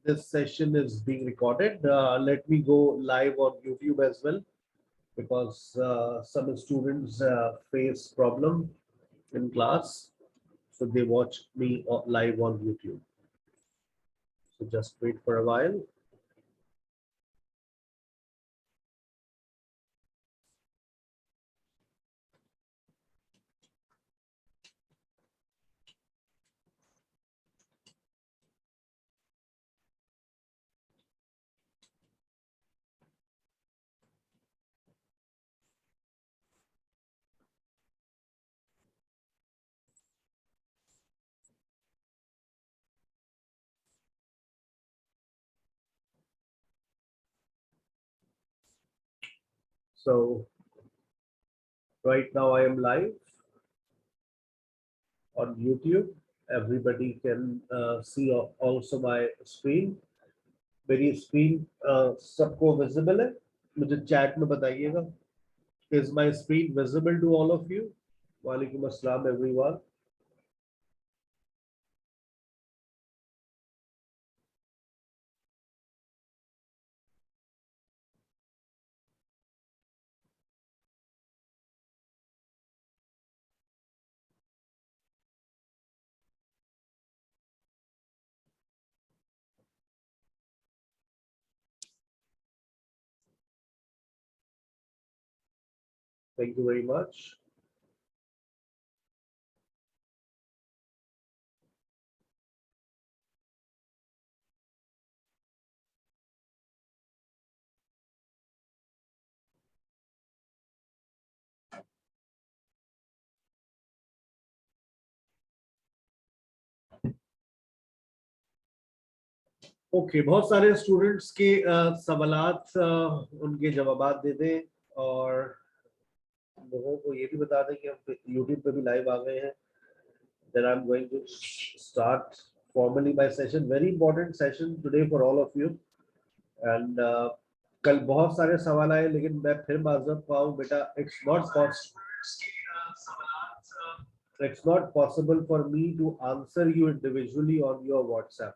This session is being recorded. Let me go live on YouTube as well because some students face problem in class, so they watch me live on YouTube. So just wait for a while. So right now I am live on YouTube. Everybody can see also my screen. मेरी screen सबको visible है? मुझे chat में बताइएगा. Is my screen visible to all of you? Walaikum assalam everyone. Thank you very much. Okay, बहुत सारे students के सवालात उनके जवाबात दे दें और लोगों को ये भी बता दें कि हम यूट्यूब पे भी लाइव आ गए हैं. Then I'm going to start formally my session. Very important session today for all of you. And कल बहुत सारे सवाल आए लेकिन मैं फिर माजरत पाऊँ बेटा. It's not possible for me to answer you individually on your WhatsApp.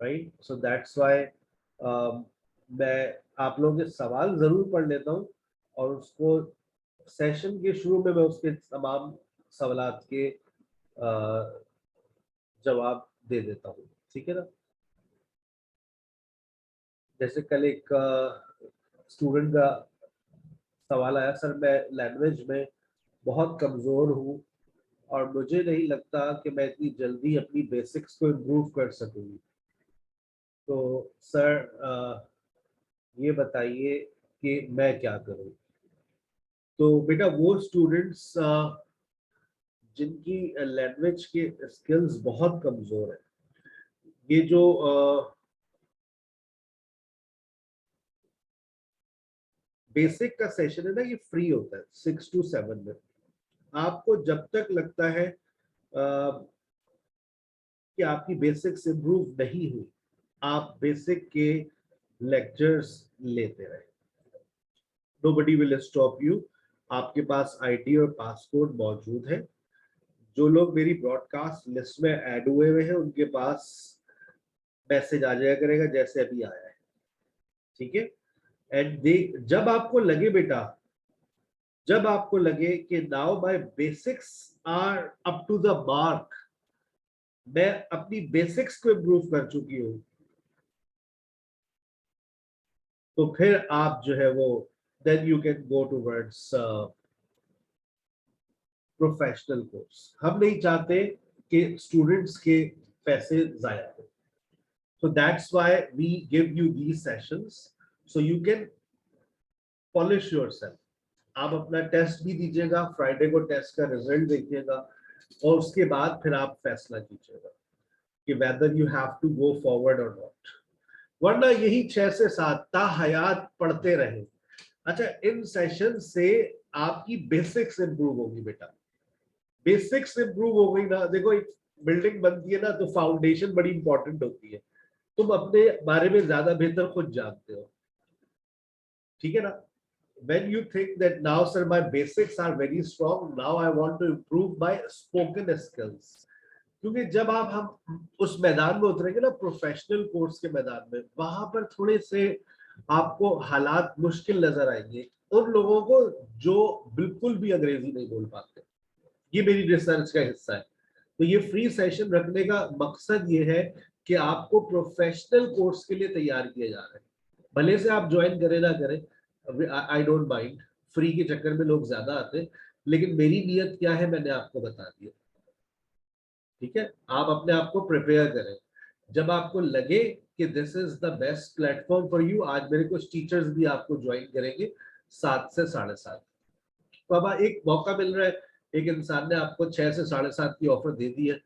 Right, so that's why मैं आप लोगों के सवाल जरूर पढ़ लेता हूँ और उसको सेशन के शुरू में मैं उसके तमाम सवालात के जवाब दे देता हूँ. ठीक है ना. जैसे कल एक स्टूडेंट का सवाल आया, सर मैं लैंग्वेज में बहुत कमजोर हूँ और मुझे नहीं लगता कि मैं इतनी जल्दी अपनी बेसिक्स को इम्प्रूव कर सकूंगी. तो सर ये बताइए कि मैं क्या करूं. तो बेटा वो स्टूडेंट्स जिनकी लैंग्वेज के स्किल्स बहुत कमजोर है, ये जो बेसिक का सेशन है ना, ये फ्री होता है 6 to 7 में. आपको जब तक लगता है कि आपकी बेसिक्स इम्प्रूव नहीं हुई, आप बेसिक के लेक्चर्स लेते रहे. Nobody will stop you. आपके पास आईडी और पासकोड मौजूद है. जो लोग मेरी ब्रॉडकास्ट लिस्ट में ऐड हुए हुए हैं उनके पास मैसेज आ जाया करेगा जैसे अभी आया है. ठीक है. एंड दे जब आपको लगे बेटा, जब आपको लगे कि now my basics are up to the mark, मैं अपनी बेसिक्स को इम्प्रूव कर चुकी हूं, तो फिर आप जो है वो then you can go towards professional course. हम नहीं चाहते कि स्टूडेंट्स के पैसे जाया हो. So that's why we give you these sessions so you can polish yourself. आप अपना टेस्ट भी दीजिएगा, फ्राइडे को टेस्ट का रिजल्ट देखिएगा और उसके बाद फिर आप फैसला कीजिएगा कि whether you have to go forward or not. वरना यही 6 से 7 ता हयात पढ़ते रहे. अच्छा, इन सेशन से आपकी बेसिक्स इंप्रूव होगी बेटा. बेसिक्स इंप्रूव हो गई ना, देखो एक बिल्डिंग बनती है ना तो फाउंडेशन बड़ी इंपॉर्टेंट होती है. तुम अपने बारे में ज्यादा बेहतर खुद जानते हो. ठीक है ना. when you think that now sir my basics are very strong, now I want to improve my spoken skills, क्योंकि जब आप हम उस मैदान में उतरेंगे ना, प्रोफेशनल कोर्स के मैदान में, वहां पर थोड़े से आपको हालात मुश्किल नजर आएंगे उन लोगों को जो बिल्कुल भी अंग्रेजी नहीं बोल पाते। ये मेरी रिसर्च का हिस्सा है। तो ये फ्री सेशन रखने का मकसद ये है कि आपको प्रोफेशनल कोर्स के लिए तैयार किया जा रहा है। भले से आप ज्वाइन करें ना करें, आई डोंट माइंड, फ्री के चक्कर में लोग ज्यादा आते हैं, लेकिन मेरी नीयत क्या है मैंने आपको बता दिया। ठीक है, आप अपने आप को प्रिपेयर करें। जब आपको लगे कि this is the best platform for you, आज मेरे कुछ टीचर्स भी आपको ज्वाइन करेंगे 7 से 7:30। तो अब एक मौका मिल रहा है, एक इंसान ने आपको 6 से 7:30 की ऑफर दे दी है,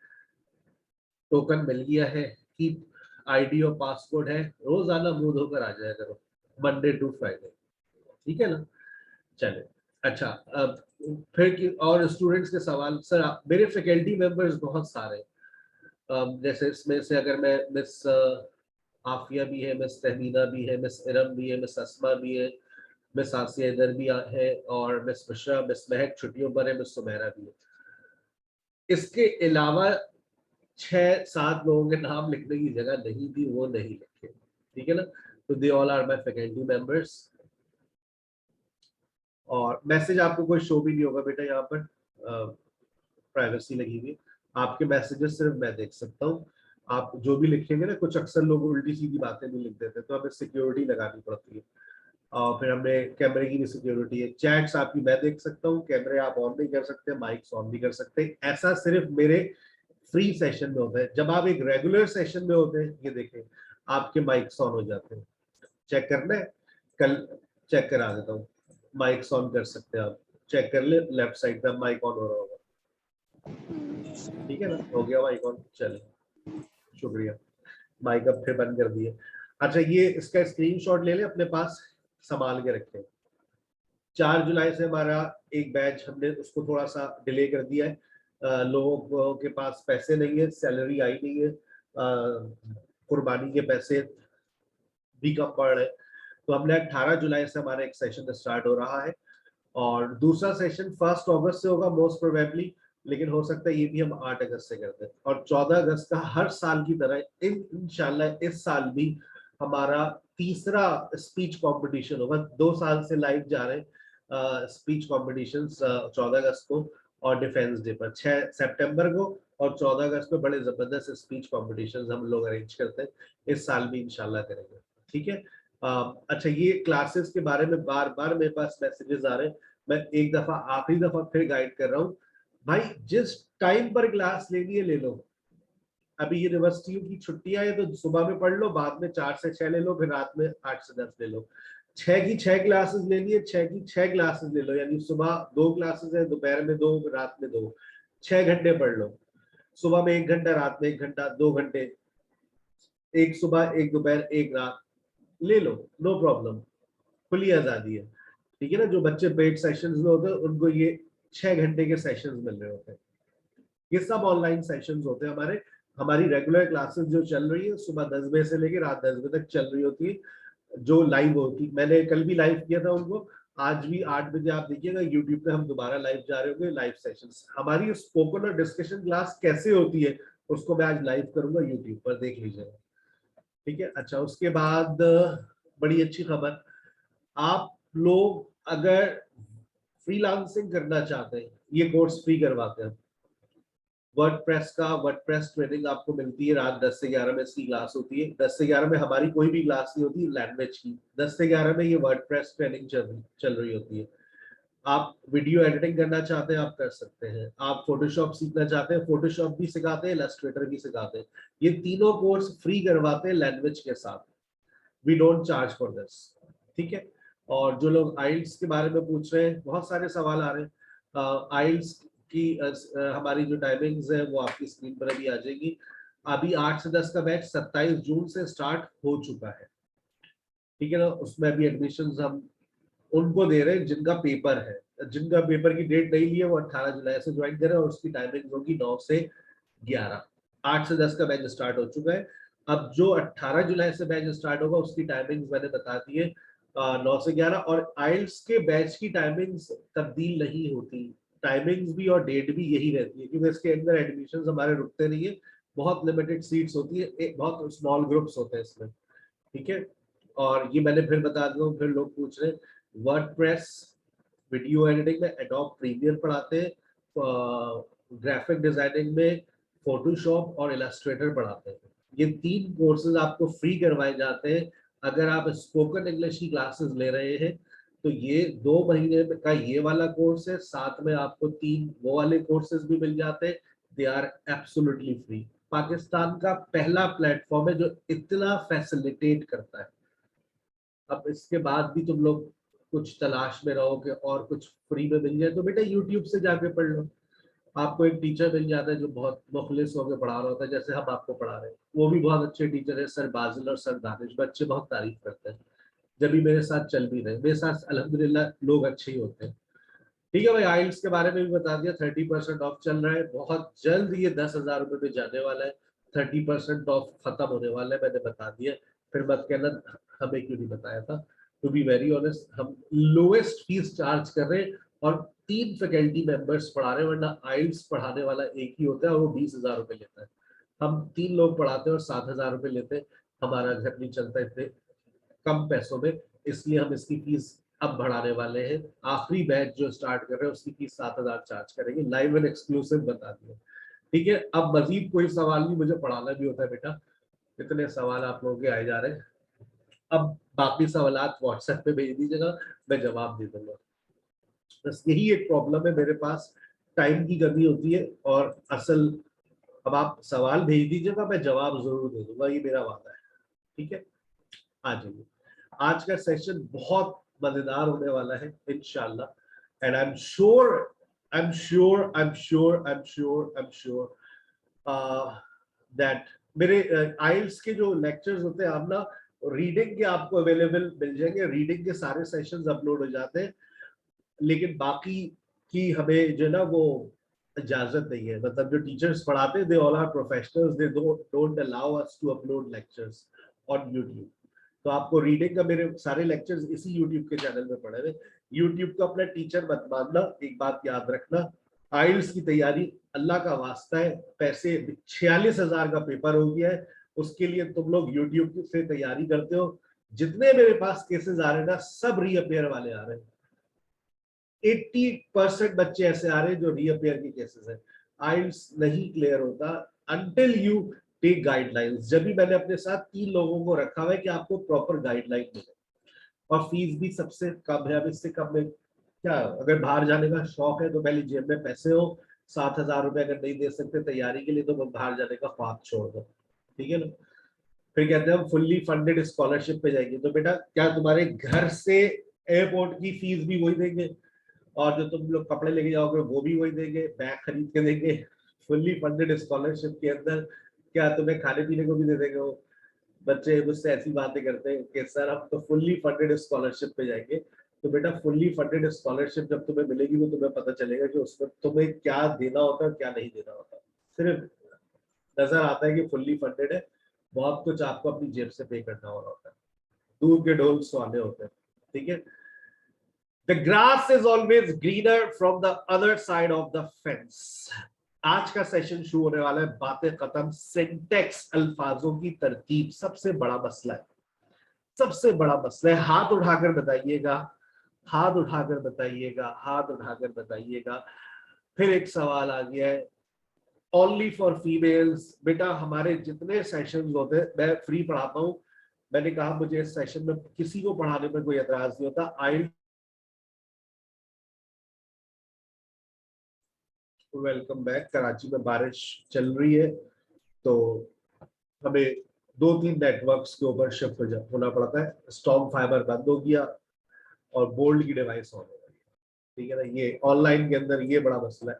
टोकन मिल गया है कि आईडी और पासवर्ड है, रोजाना मुंह धोकर आ जाया करो, मंडे टू फ्राइडे। ठीक है ना? चले, अच्छा, अब फिर और स्टूडेंट्स के सवाल। सर मेरे फैकल्टी मेंबर्स बहुत सारे हैं, जैसे इसमें से अगर मैं मिस आफिया भी है, मिस तहमीना भी है, मिस इरम भी है, मिस अस्मा भी है, मिस आसिया इधर भी है, और मिस बुशरा, मिस महक छुट्टियों पर है, मिस सुमेरा भी है। इसके अलावा 6-7 लोगों के नाम लिखने की जगह नहीं थी, वो नहीं लिखे। ठीक है ना? तो they all are my faculty members. और मैसेज आपको कोई शो भी नहीं होगा बेटा, यहाँ पर प्राइवेसी लगी हुई, आपके मैसेजेस सिर्फ मैं देख सकता हूँ। आप जो भी लिखेंगे ना, कुछ अक्सर लोग उल्टी सीधी बातें भी लिख देते हैं, तो हमें सिक्योरिटी लगानी पड़ती है। और फिर हमें कैमरे की भी सिक्योरिटी है। चैट्स आपकी मैं देख सकता हूँ, कैमरे आप ऑन नहीं कर सकते, माइक्स ऑन नहीं कर सकते। ऐसा सिर्फ मेरे फ्री सेशन में होता है। जब आप एक रेगुलर सेशन में होते हैं, ये देखें, आपके माइक्स ऑन हो जाते हैं। चेक करना है, कल चेक करा देता हूँ। माइक्स ऑन कर सकते हैं आप, चेक कर ले, लेफ्ट साइड पे माइक ऑन हो रहा होगा। ठीक है ना? हो गया माइक ऑन, चलिए, शुक्रिया। माइक अब फिर बंद कर दिए। अच्छा, ये इसका स्क्रीनशॉट ले लें, अपने पास संभाल के रखें। 4 जुलाई से हमारा एक बैच, हमने उसको थोड़ा सा डिले कर दिया है। लोगों के पास पैसे नहीं है, सैलरी आई नहीं है, कुर्बानी के पैसे भी कम पड़ रहे हैं। तो हमने 18 जुलाई से हमारा एक सेशन स्टार्ट हो रहा है, और दूसरा सेशन 1 अगस्त से होगा मोस्ट प्रोबेबली, लेकिन हो सकता है ये भी हम 8 अगस्त से कर दें। और 14 अगस्त का हर साल की तरह इंशाल्लाह इस साल भी हमारा तीसरा स्पीच कंपटीशन होगा। 2 साल से लाइव जा रहे हैं स्पीच कॉम्पिटिशन, 14 अगस्त को और डिफेंस डे पर 6 सितंबर को, और 14 अगस्त में बड़े जबरदस्त स्पीच कॉम्पिटिशन हम लोग अरेंज करते हैं। इस साल भी इंशाल्लाह करेंगे। ठीक है? अच्छा, ये क्लासेस के बारे में बार बार मेरे पास मैसेजेस आ रहे हैं, मैं एक दफा आखिरी दफा फिर गाइड कर रहा हूँ भाई, जिस टाइम पर क्लास लेनी है ले लो। अभी यूनिवर्सिटियों की छुट्टियां है, तो सुबह में पढ़ लो, बाद में 4 से 6 ले लो, फिर रात में 8 से 10 ले लो। 6 की 6 क्लासेस लेनी है, 6 की 6 क्लासेस ले लो, यानी सुबह 2 क्लासेस है, दोपहर में 2, रात में 2, 6 घंटे पढ़ लो। सुबह में 1 घंटा, रात में 1 घंटा, 2 घंटे, एक सुबह, एक दोपहर, एक रात ले लो, नो प्रॉब्लम, खुली आजादी है। ठीक है ना? जो बच्चे पेड सेशंस में होते हैं उनको ये 6 घंटे के सेशंस मिल रहे होते हैं। ये सब ऑनलाइन सेशंस होते हैं हमारे। हमारी रेगुलर क्लासेस जो चल रही है सुबह 10 बजे से लेकर रात 10 बजे तक चल रही होती है, जो लाइव होती, मैंने कल भी लाइव किया था उनको, आज भी 8 बजे आप देखिएगा यूट्यूब पे हम दोबारा लाइव जा रहे होंगे, लाइव सेशंस। हमारी स्पोकन और डिस्कशन क्लास कैसे होती है उसको मैं आज लाइव करूंगा, यूट्यूब पर देख लीजिएगा। ठीक है? अच्छा, उसके बाद बड़ी अच्छी खबर, आप लोग अगर फ्रीलांसिंग करना चाहते हैं, ये कोर्स फ्री करवाते हैं। वर्डप्रेस का वर्डप्रेस ट्रेनिंग आपको मिलती है, रात 10 से 11 में इसकी क्लास होती है। 10 से 11 में हमारी कोई भी क्लास नहीं होती लैंग्वेज की, 10 से 11 में ये वर्डप्रेस ट्रेनिंग चल रही होती है। आप वीडियो एडिटिंग करना चाहते हैं, आप कर सकते हैं। आप फोटोशॉप सीखना चाहते हैं, फोटोशॉप भी सिखाते हैं, इलस्ट्रेटर भी सिखाते हैं। ये तीनों कोर्स फ्री करवाते हैं लैंग्वेज के साथ, we don't charge for this. ठीक है? और जो लोग आइल्स के बारे में पूछ रहे हैं, बहुत सारे सवाल आ रहे हैं। आइल्स की हमारी जो टाइमिंग्स है वो आपकी स्क्रीन पर अभी आ जाएगी। अभी 8 से 10 का बैच 27 जून से स्टार्ट हो चुका है। ठीक है ना? उसमें अभी एडमिशन हम उनको दे रहे हैं जिनका पेपर है, जिनका पेपर की डेट नहीं ली है वो 18 जुलाई से ज्वाइन करें, और उसकी टाइमिंग होगी 9 से 11। 8 से 10 का बैच स्टार्ट हो चुका है। अब जो 18 जुलाई से बैच स्टार्ट होगा उसकी टाइमिंग्स मैंने बता दी है, 9 से 11। और आइल्स के बैच की टाइमिंग्स तब्दील नहीं होती, टाइमिंग्स भी और डेट भी यही रहती है, क्योंकि इसके अंदर एडमिशन हमारे रुकते नहीं है, बहुत लिमिटेड सीट्स होती है, बहुत स्मॉल ग्रुप्स होते हैं इसमें, ठीक है। और ये मैंने फिर बता दूं, फिर लोग पूछ रहे हैं, वर्डप्रेस वीडियो एडिटिंग में एडोब प्रीमियर पढ़ाते हैं, ग्राफिक डिजाइनिंग में फोटोशॉप और इलस्ट्रेटर पढ़ाते हैं। ये 3 कोर्सेज आपको फ्री करवाए जाते हैं। अगर आप स्पोकन इंग्लिश की क्लासेस ले रहे हैं तो ये 2 महीने का ये वाला कोर्स है, साथ में आपको 3 वो वाले कोर्सेज भी मिल जाते हैं। They are absolutely free. Pakistan का पहला प्लेटफॉर्म है जो इतना फैसिलिटेट करता है। अब इसके बाद भी तुम लोग कुछ तलाश में रहोगे और कुछ फ्री में मिल जाए तो बेटा यूट्यूब से जाके पढ़ लो। आपको एक टीचर मिल जाता है जो बहुत मुखलिस होकर पढ़ा रहा होता है, जैसे हम आपको पढ़ा रहे हैं, वो भी बहुत अच्छे टीचर है, सर बाजिल और सर दानिश, बच्चे बहुत तारीफ करते हैं जब भी मेरे साथ चल भी रहे। मेरे साथ अल्हम्दुलिल्लाह लोग अच्छे ही होते हैं। ठीक है भाई, आइल्स के बारे में भी बता दिया, 30% ऑफ चल रहा है, बहुत जल्द ये 10,000 रुपए में जाने वाला है, 30% ऑफ खत्म होने वाला है, मैंने बता दिया। फिर मत कहना हमें क्यों नहीं बताया था। टू बी वेरी ऑनेस्ट, हम लोएस्ट फीस चार्ज कर रहे हैं और 3 फैकल्टी मेंबर्स पढ़ा रहे हैं, वरना आइल्स पढ़ाने वाला एक ही होता है और वो 20,000 रुपए लेता है। हम 3 लोग पढ़ाते हैं और 7,000 रुपए लेते हैं। हमारा घर नहीं चलता इतने कम पैसों में, इसलिए हम इसकी फीस अब बढ़ाने वाले हैं। आखिरी बैच जो स्टार्ट कर रहे हैं उसकी फीस 7,000 चार्ज करेंगे, लाइव एंड एक्सक्लूसिव बता दिए। ठीक है, अब मजीद कोई सवाल नहीं, मुझे पढ़ाना भी होता है बेटा, इतने सवाल आप लोगों के आए जा रहे हैं। अब बाकी सवाल व्हाट्सएप पे भेज दीजिएगा, मैं जवाब दे दूंगा। बस यही एक प्रॉब्लम है मेरे पास, टाइम की कमी होती है। और असल अब आप सवाल भेज दीजिएगा, मैं जवाब जरूर दे दूंगा, ये मेरा वादा है। ठीक है, आ जाइए। आज का सेशन बहुत मजेदार होने वाला है इंशाल्लाह, and I am sure that मेरे आइल्स के जो लेक्चर्स होते हैं, आप ना रीडिंग के आपको अवेलेबल मिल जाएंगे, रीडिंग के सारे सेशंस अपलोड हो जाते हैं, लेकिन बाकी की हमें जो है ना वो इजाजत नहीं है। मतलब जो टीचर्स पढ़ाते हैं, they all are professionals, they don't allow us to upload lectures on YouTube. तो आपको रीडिंग का मेरे सारे लेक्चर्स इसी यूट्यूब के चैनल में पड़े हुए। यूट्यूब को अपना टीचर मत मानना, एक बात याद रखना। आइल्स की तैयारी अल्लाह का वास्ता है, पैसे 46,000 का पेपर हो गया है, उसके लिए तुम लोग यूट्यूब से तैयारी करते हो। जितने मेरे पास केसेस आ रहे हैं ना, सब रीअपेयर वाले आ रहे हैं। 80% बच्चे ऐसे आ रहे हैं जो रीअपेयर के केसेस हैं। आइल्स नहीं क्लियर होता अंटिल यू टेक गाइडलाइंस। जब भी मैंने अपने साथ 3 लोगों को रखा हुआ है कि आपको प्रॉपर गाइडलाइन मिले, और फीस भी सबसे कम है। अब इससे कम में क्या, अगर बाहर जाने का शौक है तो पहले जेब में पैसे हो, 7,000 रुपए अगर नहीं दे सकते तैयारी के लिए तो बाहर जाने का ख्वाब छोड़ दो। ठीक है ना। फिर कहते हैं हम फुल्ली फंडेड स्कॉलरशिप पे जाएंगे, तो बेटा क्या तुम्हारे घर से एयरपोर्ट की फीस भी वही देंगे, और जो तुम लोग कपड़े लेके जाओगे वो भी वही देंगे, बैग खरीद के देंगे। फुल्ली फंडेड स्कॉलरशिप के अंदर क्या तुम्हें खाने पीने को भी दे देंगे वो? बच्चे मुझसे ऐसी बातें करते हैं कि सर हम तो फुल्ली फंडेड स्कॉलरशिप पे जाएंगे। तो बेटा फुल्ली फंडेड स्कॉलरशिप जब तुम्हें मिलेगी वो तुम्हें पता चलेगा कि उसमें तुम्हें क्या देना होता है क्या नहीं देना होता। सिर्फ नजर आता है कि फुल्ली फंडेड है, बहुत कुछ आपको अपनी जेब से पे करना हो रहा होता है, दूर के ढोल सुहाने होते हैं। ठीक है, The grass is always greener from the other side of the fence. आज का सेशन शुरू होने वाला है, बातें खत्म, सिंटेक्स अल्फाजों की तरतीब सबसे बड़ा मसला है, सबसे बड़ा मसला है। हाथ उठाकर बताइएगा, हाथ उठाकर बताइएगा, हाथ उठाकर बताइएगा। फिर एक सवाल आ गया है, ओनली फॉर फीमेल्स। बेटा हमारे जितने सेशंस होते हैं मैं फ्री पढ़ाता हूँ। मैंने कहा मुझे इस सेशन में किसी को पढ़ाने में कोई एतराज नहीं होता। I welcome back. कराची में बारिश चल रही है तो हमें 2-3 नेटवर्क्स के ऊपर शिफ्ट होना पड़ता है। स्टॉर्म फाइबर बंद हो गया और बोल्ड की डिवाइस ऑन हो गई। ठीक है ना, ये ऑनलाइन के अंदर ये बड़ा मसला है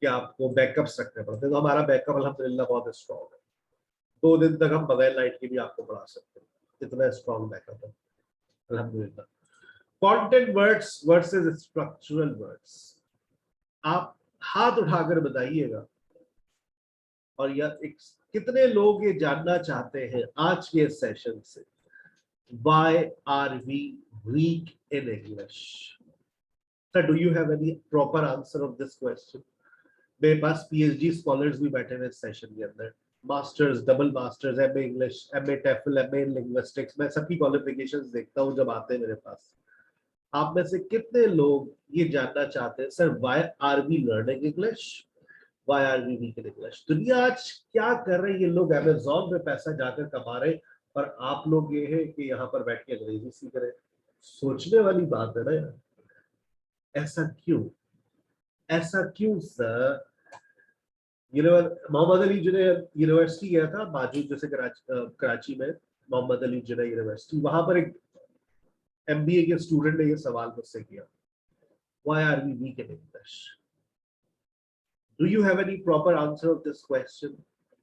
कि आपको बैकअप्स रखने पड़ते हैं। तो हमारा बैकअप अल्हम्दुलिल्लाह बहुत स्ट्रॉन्ग है, 2 दिन तक हम बगैर लाइट के भी आपको पढ़ा सकते हैं, इतना स्ट्रॉन्ग बैकअप है अल्हम्दुलिल्लाह। Content words versus structural words, आप हाथ उठाकर बताइएगा। और यह कितने लोग ये जानना चाहते हैं आज के सेशन से, why are we weak in English? Sir do you have any proper answer of this question? मेरे पास पीएचडी स्कॉलर्स भी बैठे हुए इस सेशन के अंदर, masters, double masters, MA English, MA TEFL, MA linguistics, मैं सबकी क्वालिफिकेशंस देखता हूँ जब आते हैं मेरे पास। आप में से कितने लोग ये जानना चाहते हैं sir why are we learning English, why are we weak in English? दुनिया आज क्या कर रहे हैं? ये लोग अमेज़न पे पैसा जाकर कमा रहे हैं और आप लोग ये है कि यहाँ पर बैठ के अंग्रेजी सीख रहे हैं। सोचने वाली बात है ना यार। ऐसा क्यों? ऐसा क्यों सर? मोहम्मद अली जिन्हें यूनिवर्सिटी गया था बाजू, जैसे कराची में मोहम्मद अली जिन्हें यूनिवर्सिटी, वहां पर एक एमबीए के स्टूडेंट ने ये सवाल मुझसे किया, why are we weak in English? Do you have any proper answer of this question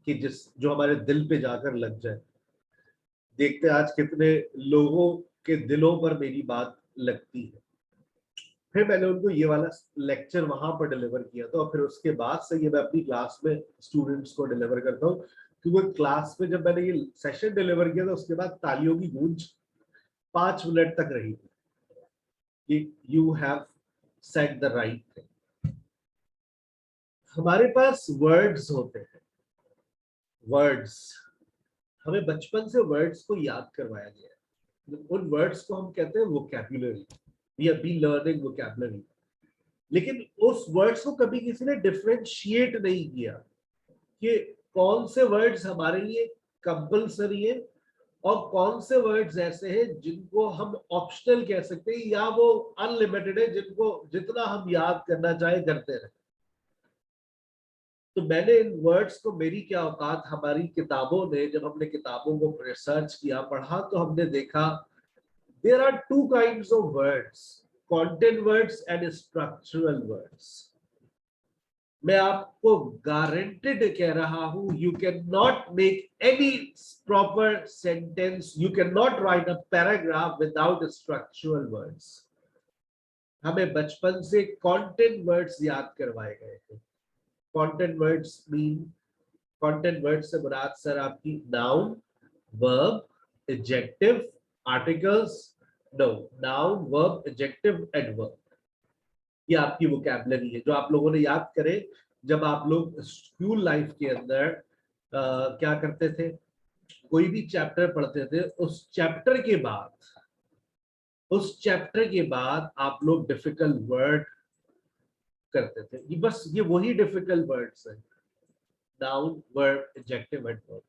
कि जिस जो हमारे दिल पे जाकर लग जाए? देखते हैं आज कितने लोगों के दिलों पर मेरी बात लगती है। फिर मैंने उनको ये वाला लेक्चर वहां पर डिलीवर किया था और फिर उसके बाद से ये मैं अपनी क्लास में स्टूडेंट्स को डिलीवर करता हूँ, क्योंकि क्लास में जब मैंने ये सेशन डिलीवर किया था उसके बाद तालियों की गूंज 5 मिनट तक रही थी कि you have said the right thing. हमारे पास वर्ड्स होते हैं, वर्ड्स, हमें बचपन से वर्ड्स को याद करवाया गया है। उन वर्ड्स को हम कहते हैं vocabulary, we are be learning vocabulary. लेकिन उस वर्ड्स को कभी किसी ने डिफरेंशिएट नहीं किया कि कौन से वर्ड्स हमारे लिए कंपल्सरी है और कौन से वर्ड्स ऐसे हैं जिनको हम ऑप्शनल कह सकते हैं या वो अनलिमिटेड है, जिनको जितना हम याद करना चाहे करते रहे। तो मैंने इन वर्ड्स को, मेरी क्या औकात, हमारी किताबों ने, जब हमने किताबों को रिसर्च किया, पढ़ा, तो हमने देखा there are two kinds of words, content words and structural words. मैं आपको गारंटेड कह रहा हूं, you can not make any proper sentence, you can not write a paragraph without structural words. हमें बचपन से कंटेंट वर्ड्स याद करवाए गए थे। Content words mean, content words से मुराद सर आपकी noun, verb, adjective, articles, no, noun, verb, adjective, adverb, ये आपकी वोकैबुलरी है जो आप लोगों ने याद करे जब आप लोग स्कूल लाइफ के अंदर क्या करते थे, कोई भी चैप्टर पढ़ते थे, उस चैप्टर के बाद आप लोग डिफिकल्ट वर्ड करते थे। ये बस ये वही डिफिकल्ट वर्ड्स हैं, नाउन, वर्ब, एडजेक्टिव, एडवर्ब।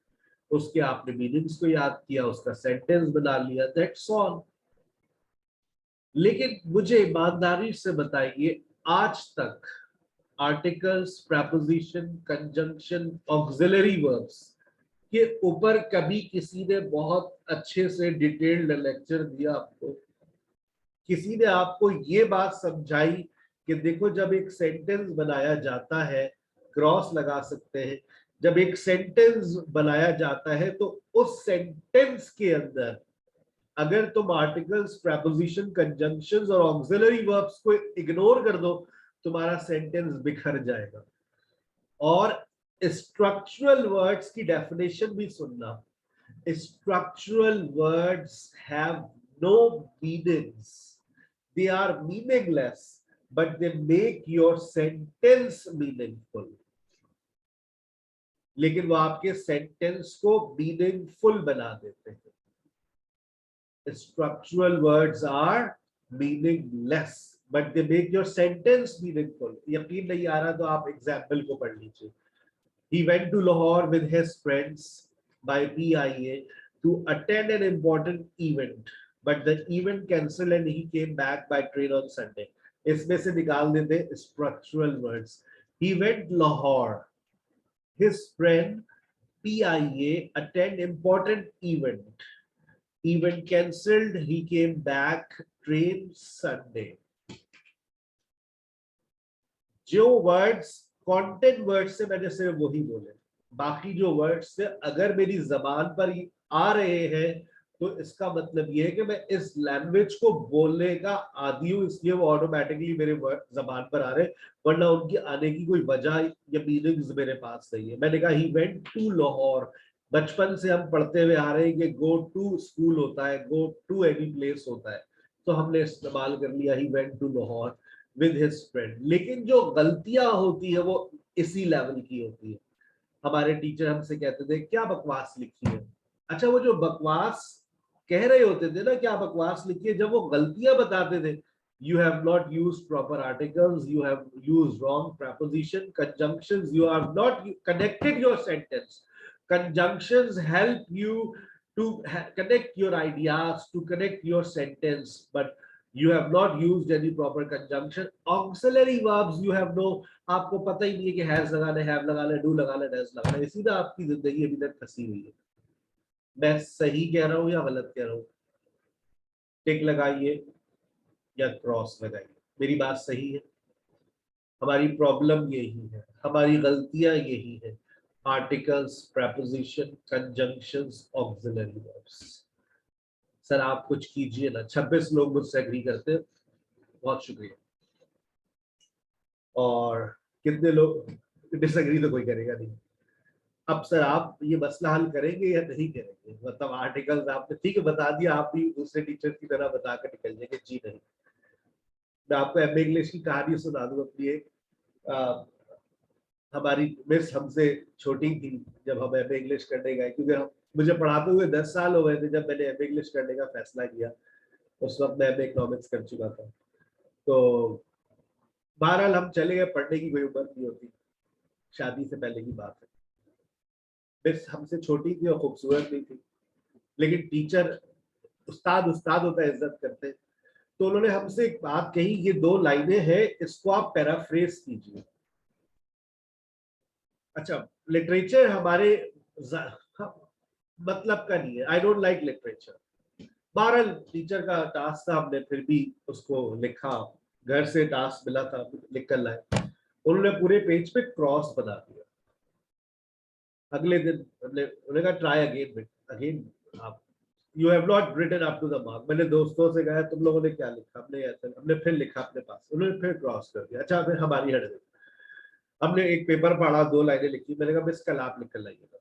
उसके आपने मीनिंग्स को याद किया, उसका सेंटेंस बना लिया, दैट्स ऑल। लेकिन मुझे ईमानदारी से बताइए, आज तक articles, preposition, conjunction, auxiliary verbs के ऊपर कभी किसी ने बहुत अच्छे से डिटेल्ड लेक्चर दिया आपको? किसी ने आपको ये बात समझाई कि देखो जब एक सेंटेंस बनाया जाता है, क्रॉस लगा सकते हैं, जब एक सेंटेंस बनाया जाता है तो उस सेंटेंस के अंदर अगर तुम आर्टिकल्स, प्रेपोजिशन, कंजंक्शंस और ऑक्सिलरी वर्ब्स को इग्नोर कर दो, तुम्हारा सेंटेंस बिखर जाएगा। और स्ट्रक्चरल वर्ड्स की डेफिनेशन भी सुनना, structural words have no meanings, they are meaningless, but they make your sentence meaningful. लेकिन वो आपके सेंटेंस को मीनिंगफुल बना देते हैं। Structural words are meaningless, but they make your sentence meaningful. यकीन नहीं आ रहा तो आप एग्जाम्पल को पढ़ लीजिए। He went to Lahore with his friends by PIA to attend an important event, but the event cancelled and he came back by train on Sunday. इसमें से निकाल देते structural words. He went Lahore, his friend PIA attend important event. Event cancelled, he came back, train Sunday. जो words content words से मैंने सिर्फ वही बोले, बाकी जो वर्ड्स से अगर मेरी जबान पर आ रहे हैं तो इसका मतलब ये है कि मैं इस लैंग्वेज को बोलने का आदी हूं, इसलिए वो ऑटोमेटिकली मेरे जबान पर आ रहे हैं, वरना उनकी आने की कोई वजह या मीनिंग्स मेरे पास नहीं है। मैंने कहा ही वेंट टू लाहौर, बचपन से हम पढ़ते हुए आ रहे हैं कि गो टू स्कूल होता है, गो टू एनी प्लेस होता है, तो हमने इस्तेमाल कर लिया he went to Lahore. With his friend. लेकिन जो गलतियां होती है वो इसी लेवल की होती है। हमारे टीचर हमसे कहते थे क्या बकवास लिखी है। अच्छा, वो जो बकवास कह रहे होते थे ना, क्या बकवास लिखी है, जब वो गलतियां बताते थे, you have not used proper articles, you have used wrong preposition, conjunctions, you have not connected your sentence. Conjunctions help you to connect your ideas, to connect your sentence, but you have not used any proper conjunction. Auxiliary verbs you have no, आपको पता ही नहीं है कि has लगाना है, have लगाना है, do लगाना है, डज लगाना है। इसी तरह आपकी जिंदगी अभी तक फंसी हुई है। मैं सही कह रहा हूँ या गलत कह रहा हूँ? टिक लगाइए या क्रॉस लगाइए। मेरी बात सही है? हमारी प्रॉब्लम यही है, हमारी गलतियां यही है। Articles, preposition, conjunctions, auxiliary verbs। Sir आप कुछ कीजिए ना। 26 लोग मुझसे एग्री करते हैं, बहुत शुक्रिया। और कितने लोग डिसएग्री? तो कोई करेगा नहीं। अब सर आप ये मसला हल करेंगे या नहीं करेंगे? मतलब आर्टिकल्स आपने ठीक है बता दिया, आप भी दूसरे टीचर की तरह बता कर निकल जाएंगे? जी नहीं। मैं आपको एमए इंग्लिश की कहानी सुना दूं अपनी एक। हमारी मिस हमसे छोटी थी जब हम एमए इंग्लिश करने गए, क्योंकि हम, मुझे पढ़ाते हुए 10 साल हो गए थे जब मैंने एमए इंग्लिश करने का फैसला किया। उस वक्त मैं एमए इकोनॉमिक्स कर चुका था। तो बहरहाल हम चले गए, पढ़ने की कोई उम्र नहीं होती, शादी से पहले की बात है। मिस हमसे छोटी थी और खूबसूरत भी थी, लेकिन टीचर, उस्ताद उस्ताद होता है, इज्जत करते। तो उन्होंने हमसे एक बात कही, ये 2 लाइनें हैं, इसको आप पैराफ्रेज कीजिए। अच्छा, लिटरेचर हमारे मतलब का नहीं है, I don't like literature. 12 teacher का टास्क था, हमने फिर भी उसको लिखा, घर से टास्क मिला था, लिख कर लाए। उन्होंने पूरे पेज पे क्रॉस बना दिया। अगले दिन उन्होंने कहा ट्राई अगेन, अगेन आप, you have not written up to the mark. मैंने दोस्तों से कहा तुम लोगों ने क्या लिखा? हमने ऐसा, हमने फिर लिखा अपने पास, उन्होंने फिर क्रॉस कर दिया। अच्छा, फिर हमारी हट गई। हमने एक पेपर पढ़ा, 2 लाइनें लिखी, मैंने कहा मिस कल आप लिख कर लाइएगा।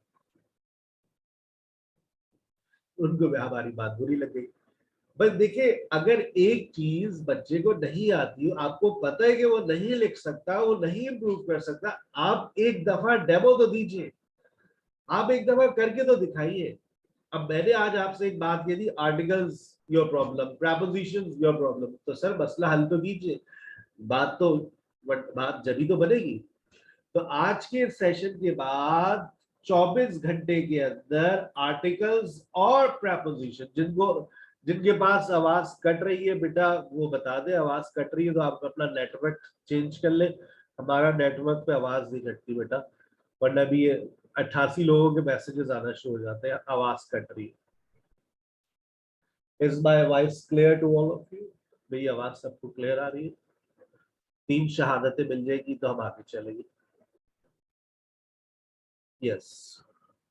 उनको भी हमारी बात बुरी लग गई। बस देखिए, अगर एक चीज बच्चे को नहीं आती हो, आपको पता है कि वो नहीं लिख सकता, वो नहीं इम्प्रूव कर सकता, आप एक दफा डेमो तो दीजिए, आप एक दफा करके तो दिखाइए। अब मैंने आज आपसे एक बात कही थी, articles your problem, prepositions your problem, तो सर मसला हल तो कीजिए। बात तो, बात जभी तो बनेगी। तो आज के सेशन के बाद 24 घंटे के अंदर आर्टिकल्स और प्रेपोजिशन, जिनके पास आवाज कट रही है बेटा वो बता दे, आवाज कट रही है तो आप अपना नेटवर्क चेंज कर ले। हमारा नेटवर्क पे आवाज नहीं कटती बेटा, वरना भी ये 88 लोगों के मैसेजेस आना शुरू हो जाते हैं, आवाज कट रही है। Is my voice clear to all of you? मेरी आवाज सबको क्लियर आ रही है? 3 शहादतें मिल जाएगी तो हम आगे चलेंगे। Yes,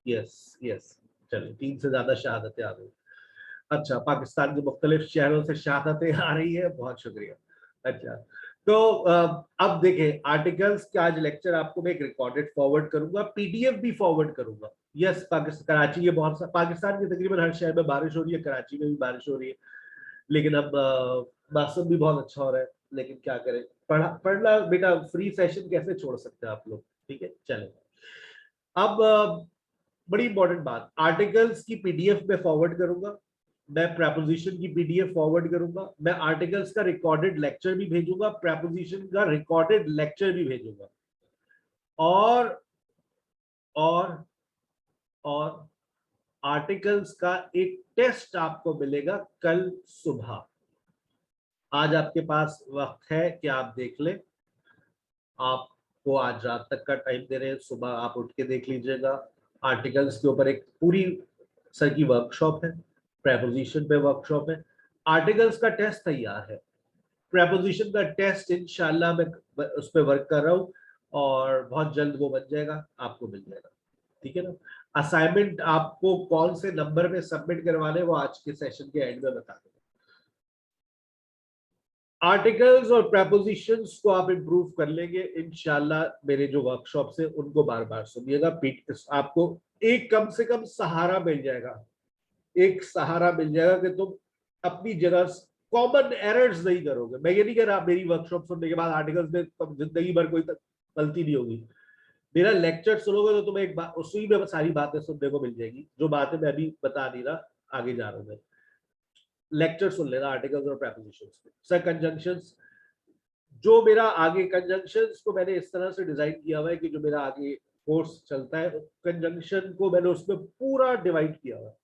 yes, yes. चलिए, 3 से ज्यादा शहादतें आ गई। अच्छा, पाकिस्तान के मुख्तलिफ शहरों से शहादतें आ रही है, बहुत शुक्रिया। अच्छा, तो अब देखें, आर्टिकल्स का आज लेक्चर आपको मैं एक रिकॉर्डेड फॉरवर्ड करूंगा, पीडीएफ भी फॉरवर्ड करूंगा। यस, पाकिस्तान, कराची के बहुत सा, पाकिस्तान के तकरीबन हर शहर में बारिश हो रही है, कराची में भी बारिश हो रही है। लेकिन अब मौसम भी बहुत अच्छा हो रहा है, लेकिन क्या करें, पढ़ना बेटा, फ्री सेशन कैसे छोड़ सकते हैं आप लोग? ठीक है, चलें। अब बड़ी इंपॉर्टेंट बात, आर्टिकल्स की पीडीएफ में फॉरवर्ड करूंगा, मैं प्रेपोजिशन की पीडीएफ फॉरवर्ड करूंगा, मैं आर्टिकल्स का रिकॉर्डेड लेक्चर भी भेजूंगा, प्रेपोजिशन का रिकॉर्डेड लेक्चर भी भेजूंगा। और और और आर्टिकल्स का एक टेस्ट आपको मिलेगा कल सुबह। आज आपके पास वक्त है कि आप देख लें, आपको आज रात तक का टाइम दे रहे हैं, सुबह आप उठ के देख लीजिएगा। आर्टिकल्स के ऊपर एक पूरी सर की वर्कशॉप है, प्रेपोजिशन पे वर्कशॉप है, आर्टिकल्स का टेस्ट तैयार है, प्रेपोजिशन का टेस्ट इंशाल्लाह मैं उस पर वर्क कर रहा हूँ और बहुत जल्द वो बन जाएगा, आपको मिल जाएगा। ठीक है ना? असाइनमेंट आपको कौन से नंबर पे सबमिट करवाने वो आज के सेशन के एंड में बता दूंगा। आर्टिकल्स और प्रेपोजिशंस को आप इंप्रूव कर लेंगे इंशाल्लाह। मेरे जो वर्कशॉप्स हैं उनको बार बार सुनिएगा, आपको एक कम से कम सहारा मिल जाएगा, एक सहारा मिल जाएगा कि तुम अपनी जगह कॉमन एरर्स नहीं करोगे। मैं ये नहीं कह रहा मेरी वर्कशॉप सुनने के बाद आर्टिकल्स में जिंदगी भर कोई गलती नहीं होगी। मेरा लेक्चर सुनोगे तो तुम्हें एक बात उसी में सारी बातें सुनने को मिल जाएगी, जो बातें मैं अभी बता नहीं रहा, आगे जा रहा हूं मैं। लेक्चर सुन लेना आर्टिकल्स और प्रेपोजिशंस के। सर कंजंक्शंस, जो मेरा आगे कंजंक्शंस को मैंने इस तरह से डिजाइन किया हुआ है कि जो मेरा आगे कोर्स चलता है कंजंक्शन को मैंने उसमें पूरा डिवाइड किया हुआ है।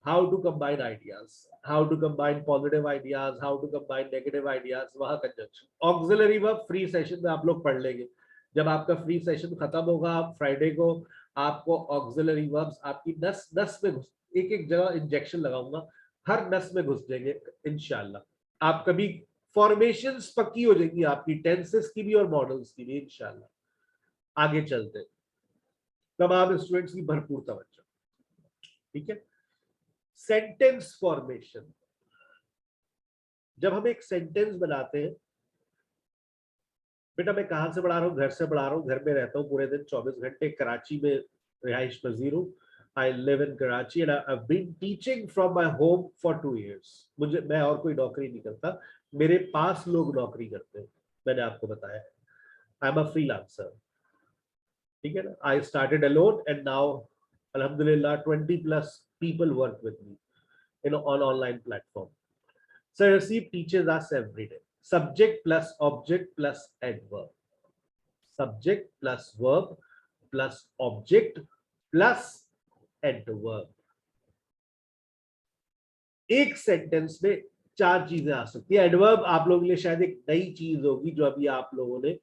How to combine ideas, how to combine positive ideas, how to combine negative ideas, वहां conjunction. Auxiliary verb free session में आप लोग पढ़ लेंगे। जब आपका फ्री सेशन खत्म होगा फ्राइडे को, आपको ऑक्सिलरी वर्ब्स आपकी नस नस में घुस, एक एक जगह इंजेक्शन लगाऊंगा, हर नस में घुस जाएंगे इंशाल्लाह। आप कभी फॉर्मेशंस पक्की हो जाएंगी आपकी, टेंसेस की भी और मॉडल्स की भी इंशाल्लाह। आगे चलते, तमाम स्टूडेंट्स की भरपूर तवज्जो। ठीक है, सेंटेंस फॉर्मेशन। जब हम एक सेंटेंस बनाते हैं, बेटा मैं कहां से पढ़ा रहा हूँ? घर से पढ़ा रहा हूँ, घर में रहता हूँ पूरे दिन 24 घंटे, कराची में रिहाइश पजीर हूँ। I live in Karachi and I have been teaching from my home for 2 years। मुझे, मैं और कोई नौकरी नहीं करता, मेरे पास लोग नौकरी करते हैं, मैंने आपको बताया। आई एम अ फ्रीलांसर, ठीक है ना। I started alone and now अल्हम्दुलिल्लाह 20+ people work with me in on online platform. So receive teaches us every day. Subject plus object plus adverb. Subject plus verb plus object plus adverb. एक sentence में 4 चीजें आ सकती है। Adverb आप लोगों के लिए शायद एक नई चीज होगी जो अभी आप लोगों ने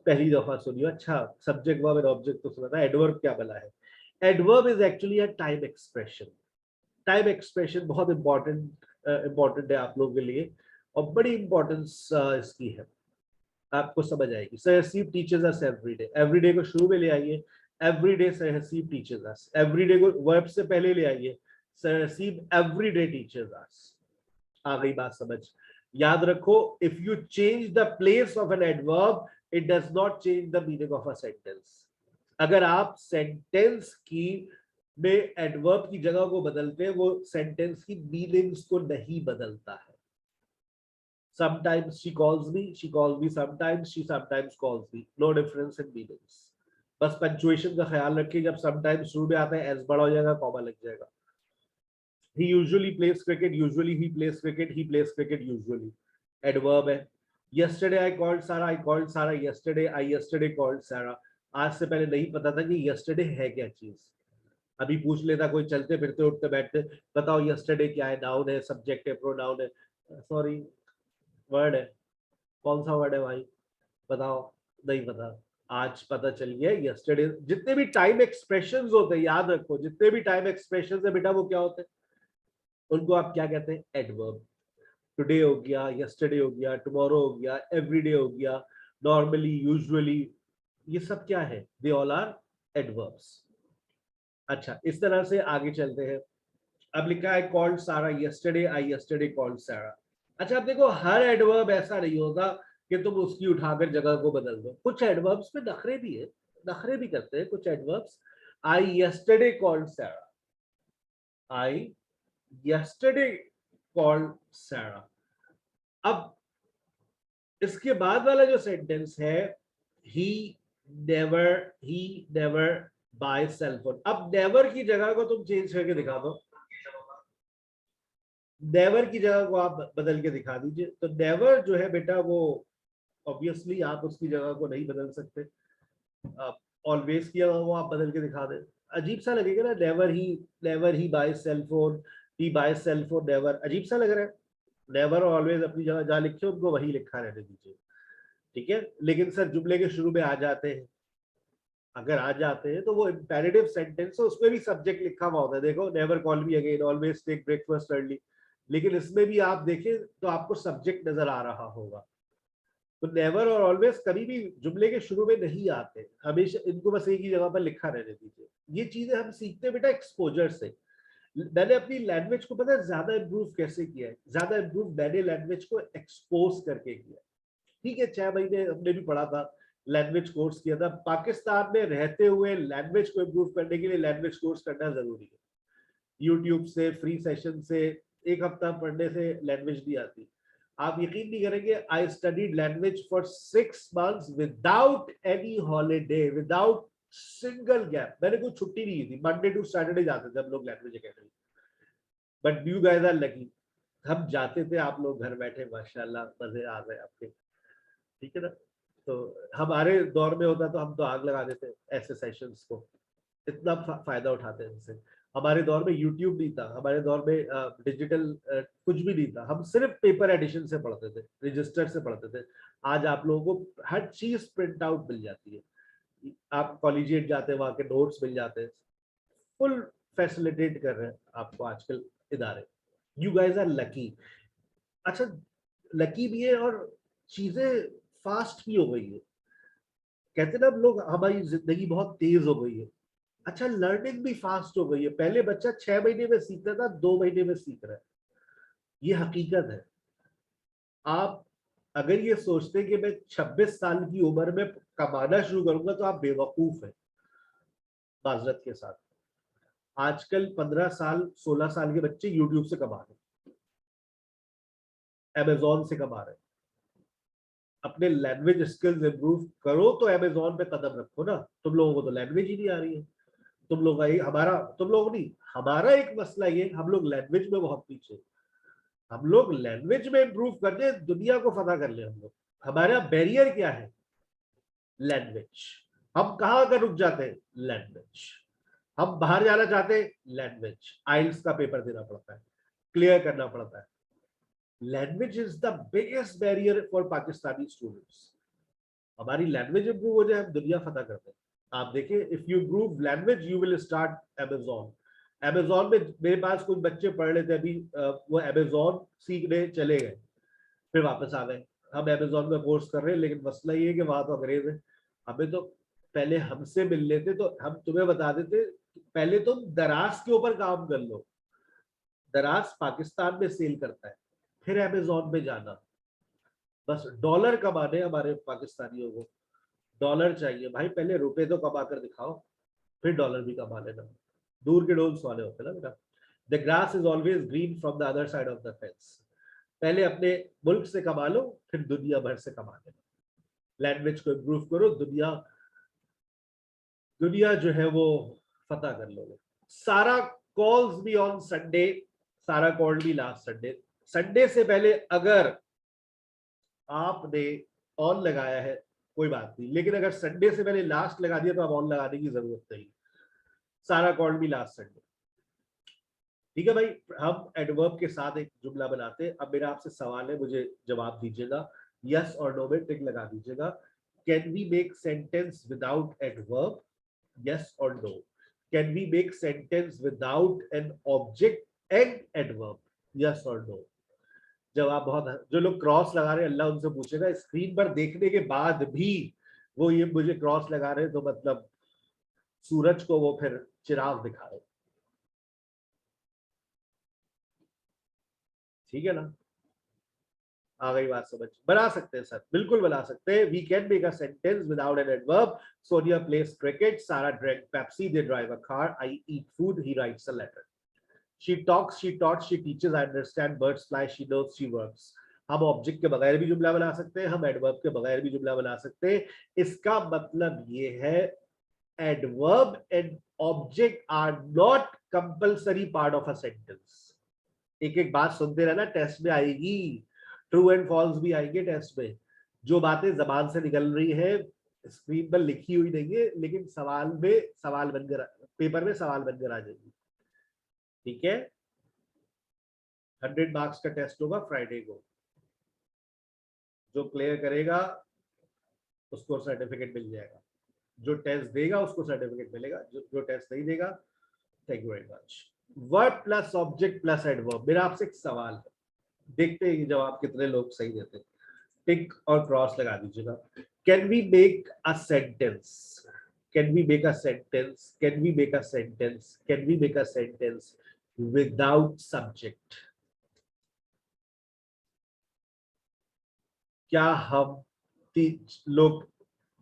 पहली दफा सुनी हो। अच्छा, सब्जेक्ट वर्ब एंड ऑब्जेक्ट तो सुना था, एडवर्ब क्या भला है? Adverb is actually a time expression. Time expression बहुत इंपॉर्टेंट है आप लोगों के लिए, और बड़ी इंपॉर्टेंस इसकी है, आपको समझ आएगी। सहसीब टीचर्स अस एवरीडे, एवरीडे को शुरू में ले आइए, एवरीडे सहसीब टीचर्स अस, एवरीडे को वर्ब से पहले ले आइए, सहसीब एवरीडे टीचर्स अस। आ गई बात समझ? याद रखो, if you change the place of an adverb it does not change the meaning of a sentence. अगर आप सेंटेंस की में एडवर्ब की जगह को बदलते हैं, वो सेंटेंस की मीनिंग्स को नहीं बदलता है। Sometimes she calls me, she calls me sometimes, she sometimes calls me, no difference in meanings। बस पंक्चुएशन का ख्याल रखिए, जब sometimes शुरू में आता है एस बड़ा हो जाएगा, कॉमा लग जाएगा। He usually plays cricket, usually he plays cricket, he plays cricket usually, adverb है। Yesterday I called Sarah, I called Sarah yesterday, I yesterday called Sarah। आज से पहले नहीं पता था कि yesterday है क्या चीज, अभी पूछ लेता कोई चलते फिरते उठते बैठते, बताओ yesterday क्या है? नाउन है, सब्जेक्ट है, प्रोनाउन है, सॉरी वर्ड है। कौन सा वर्ड है भाई, बताओ? नहीं पता, आज पता चल गया यस्टरडे। जितने भी टाइम एक्सप्रेशंस होते हैं, याद रखो, जितने भी टाइम एक्सप्रेशंस है बेटा, वो क्या होते हैं? उनको आप क्या कहते हैं? एडवर्ब। टुडे हो गया, यस्टरडे हो गया, टुमारो हो गया, एवरीडे हो गया, नॉर्मली, यूजुअली, ये सब क्या है? They all are adverbs. अच्छा, इस तरह से आगे चलते हैं। अब लिखा है कॉल्ड सारा यस्टरडे, आई यस्टरडे कॉल्ड सारा। अच्छा, अब देखो, हर एडवर्ब ऐसा नहीं होगा कि तुम उसकी उठाकर जगह को बदल दो। कुछ एडवर्ब्स में नखरे भी है, नखरे भी करते हैं कुछ एडवर्ब्स। आई यस्टरडे कॉल्ड सारा, आई यस्टरडे कॉल्ड सारा। अब इसके बाद वाला जो सेंटेंस है, he never buy cell phone. अब नेवर की जगह को तुम चेंज करके दिखा दो, नेवर की जगह को आप बदल के दिखा दीजिए। तो नेवर जो है बेटा, वो ऑब्वियसली आप उसकी जगह को नहीं बदल सकते। आप ऑलवेज किया हुआ वो आप बदल के दिखा दें, अजीब सा लगेगा ना। Never he buy cell phone, he buy cell phone, never, अजीब सा लग रहा है। नेवर और ऑलवेज अपनी जगह जहाँ लिखे उनको वही लिखा रहने दीजिए, ठीक है। लेकिन सर जुमले के शुरू में आ जाते हैं, अगर आ जाते हैं तो वो इंपेरेटिव सेंटेंस है, उसमें भी सब्जेक्ट लिखा हुआ होता है। देखो, never call me again, always take breakfast early, लेकिन इसमें भी आप देखें तो आपको सब्जेक्ट नजर आ रहा होगा। तो नेवर और ऑलवेज कभी भी जुमले के शुरू में नहीं आते, हमेशा इनको बस एक ही जगह पर लिखा रहने दीजिए। ये चीजें हम सीखते हैं बेटा एक्सपोजर से। मैंने अपनी लैंग्वेज को पता है ज्यादा इंप्रूव कैसे किया है? ज्यादा इंप्रूव मैंने लैंग्वेज को एक्सपोज करके किया। ठीक है, 6 महीने हमने भी पढ़ा था, लैंग्वेज कोर्स किया था। पाकिस्तान में रहते हुए लैंग्वेज को इंप्रूव करने के लिए लैंग्वेज कोर्स करना जरूरी है। यूट्यूब से, फ्री सेशन से, एक हफ्ता पढ़ने से लैंग्वेज नहीं आती। आप यकीन नहीं करेंगे, I studied language for 6 months without any holiday, without single gap. मैंने कोई छुट्टी नहीं की थी, मंडे टू सैटरडे जाते थे हम लोग language academy. But you guys are lucky, हम जाते थे, आप लोग घर बैठे माशाल्लाह मजे आ गए आपके, ठीक है ना। तो हमारे दौर में होता तो हम तो आग लगा देते ऐसे सेशंस को, इतना फायदा उठाते हैं इनसे। हमारे दौर में यूट्यूब नहीं था, हमारे दौर में डिजिटल कुछ भी नहीं था, हम सिर्फ पेपर एडिशन से पढ़ते थे, रजिस्टर से पढ़ते थे। आज आप लोगों को हर चीज प्रिंट आउट मिल जाती है, आप कॉलेजिएट जाते हैं वहां के नोट्स मिल जाते हैं, फुल फैसिलिटेट कर रहे हैं आपको आजकल इदारे। You guys are lucky. अच्छा, लकी भी है और चीजें फास्ट भी हो गई है। कहते ना हम लोग, हमारी जिंदगी बहुत तेज हो गई है। अच्छा, लर्निंग भी फास्ट हो गई है। पहले बच्चा 6 महीने में सीखता था, 2 महीने में सीख रहा है, ये हकीकत है। आप अगर ये सोचते कि मैं 26 साल की उम्र में कमाना शुरू करूंगा तो आप बेवकूफ है, माजरत के साथ। आजकल 15 साल 16 साल के बच्चे यूट्यूब से कमा रहे हैं, अमेजोन से कमा रहे हैं। अपने लैंग्वेज स्किल्स इंप्रूव करो तो अमेजोन पे कदम रखो ना। तुम लोगों को तो लैंग्वेज ही नहीं आ रही है। तुम लोग हमारा, तुम लोग नहीं, हमारा एक मसला ये, हम लोग लैंग्वेज में बहुत पीछे। हम लोग लैंग्वेज में इंप्रूव करने, दुनिया को फतह कर ले हम लोग। हमारा बैरियर क्या है? लैंग्वेज। हम कहाँ अगर रुक जाते हैं? लैंग्वेज। हम बाहर जाना चाहते हैं? लैंग्वेज। आइल्स का पेपर देना पड़ता है, क्लियर करना पड़ता है। Language is the biggest barrier for Pakistani students. हमारी लैंग्वेज इंप्रूव हो जाए, हम दुनिया फतह करते हैं। आप देखिए, if you improve language you will start Amazon. Amazon में मेरे पास कुछ बच्चे पढ़ रहे थे अभी, वो अमेजोन सीखने चले गए, फिर वापस आ गए। हम अमेजोन में कोर्स कर रहे हैं, लेकिन मसला ये है कि वहां तो अंग्रेज है। हमें तो पहले हमसे मिल लेते तो हम तुम्हें बता देते, पहले तुम दराज के ऊपर काम कर लो। दराज पाकिस्तान में सेल करता है, फिर अमेजोन में जाना। बस डॉलर कमाने हमारे पाकिस्तानियों को, डॉलर चाहिए भाई। पहले रुपए तो कमा कर दिखाओ, फिर डॉलर भी कमा लेना। दूर के डोल्स वाले होते ना बेटा। The grass is always green from the other side of the fence. पहले अपने मुल्क से कमा लो, फिर दुनिया भर से कमा लेना। लैंग्वेज को इम्प्रूव करो, दुनिया दुनिया जो है वो फतह कर लोगे। सारा कॉल्स भी ऑन संडे, सारा कॉल भी लास्ट संडे। संडे से पहले अगर आपने ऑन लगाया है कोई बात नहीं, लेकिन अगर संडे से पहले लास्ट लगा दिया तो आप ऑन लगाने की जरूरत नहीं। सारा कॉल भी लास्ट संडे, ठीक है भाई। हम एडवर्ब के साथ एक जुमला बनाते हैं। अब मेरा आपसे सवाल है, मुझे जवाब दीजिएगा, यस और नो में टिक लगा दीजिएगा। Can we make sentence without adverb? Yes और no. Can we make sentence without an object and adverb? Yes और नो। जवाब बहुत, जो लोग क्रॉस लगा रहे हैं अल्लाह उनसे पूछेगा, स्क्रीन पर देखने के बाद भी वो ये मुझे क्रॉस लगा रहे हैं, तो मतलब सूरज को वो फिर चिराग दिखा रहे, ठीक है ना। आ गई बात समझ? बना सकते हैं सर, बिल्कुल बना सकते हैं। We can make a sentence without an adverb. Sonia plays cricket, Sara drink Pepsi, they drive a car, I eat food, he writes a letter. She talks, she taught, she teaches, I understand, birds fly, she knows, she works. हम object के बगैर भी जुमला बना सकते हैं, हम adverb के बगैर भी जुमला बना सकते हैं। इसका मतलब ये है, adverb and object are not compulsory part of a sentence. एक एक बात सुनते रहना, टेस्ट में आएगी। ट्रू एंड फॉल्स भी आएंगे टेस्ट में। जो बातें जबान से निकल रही है, स्क्रीन पर लिखी हुई नहीं है, लेकिन सवाल में सवाल बनकर, पेपर में सवाल बनकर आ जाएगी, ठीक है। 100 मार्क्स का टेस्ट होगा फ्राइडे को। जो क्लियर करेगा उसको सर्टिफिकेट मिल जाएगा, जो टेस्ट देगा उसको सर्टिफिकेट मिलेगा, जो टेस्ट नहीं देगा, thank you very much. Verb plus object plus adverb. मेरा आपसे एक सवाल है, देखते हैं जवाब कितने लोग सही देते हैं। टिक और क्रॉस लगा दीजिएगा। Can we make a sentence? Can we make a sentence? Can we make a sentence? Can we make a sentence without subject? क्या हम 3 लोग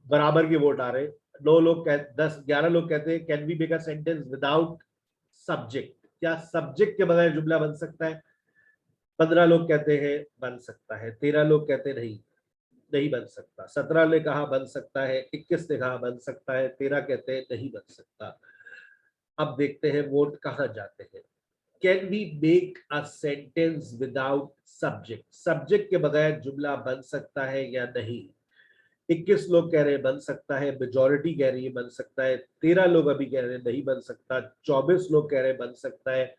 बराबर के वोट आ रहे? 9 लोग 10 11 लोग कहते हैं can we make a sentence without subject. क्या सब्जेक्ट के बगैर जुमला बन सकता है? 15 लोग कहते हैं बन सकता है, 13 लोग कहते नहीं नहीं बन सकता, 17 ने कहा बन सकता है, 21 ने कहा बन सकता है, 13 कहते हैं नहीं बन सकता। अब देखते हैं वोट कहाँ जाते हैं। Can we make a sentence without subject, subject के बगैर जुमला बन सकता है या नहीं? 21 लोग कह रहे हैं बन सकता है, मेजोरिटी कह रही है बन सकता है, 13 लोग अभी कह रहे हैं नहीं बन सकता, 24 लोग कह रहे हैं बन सकता है,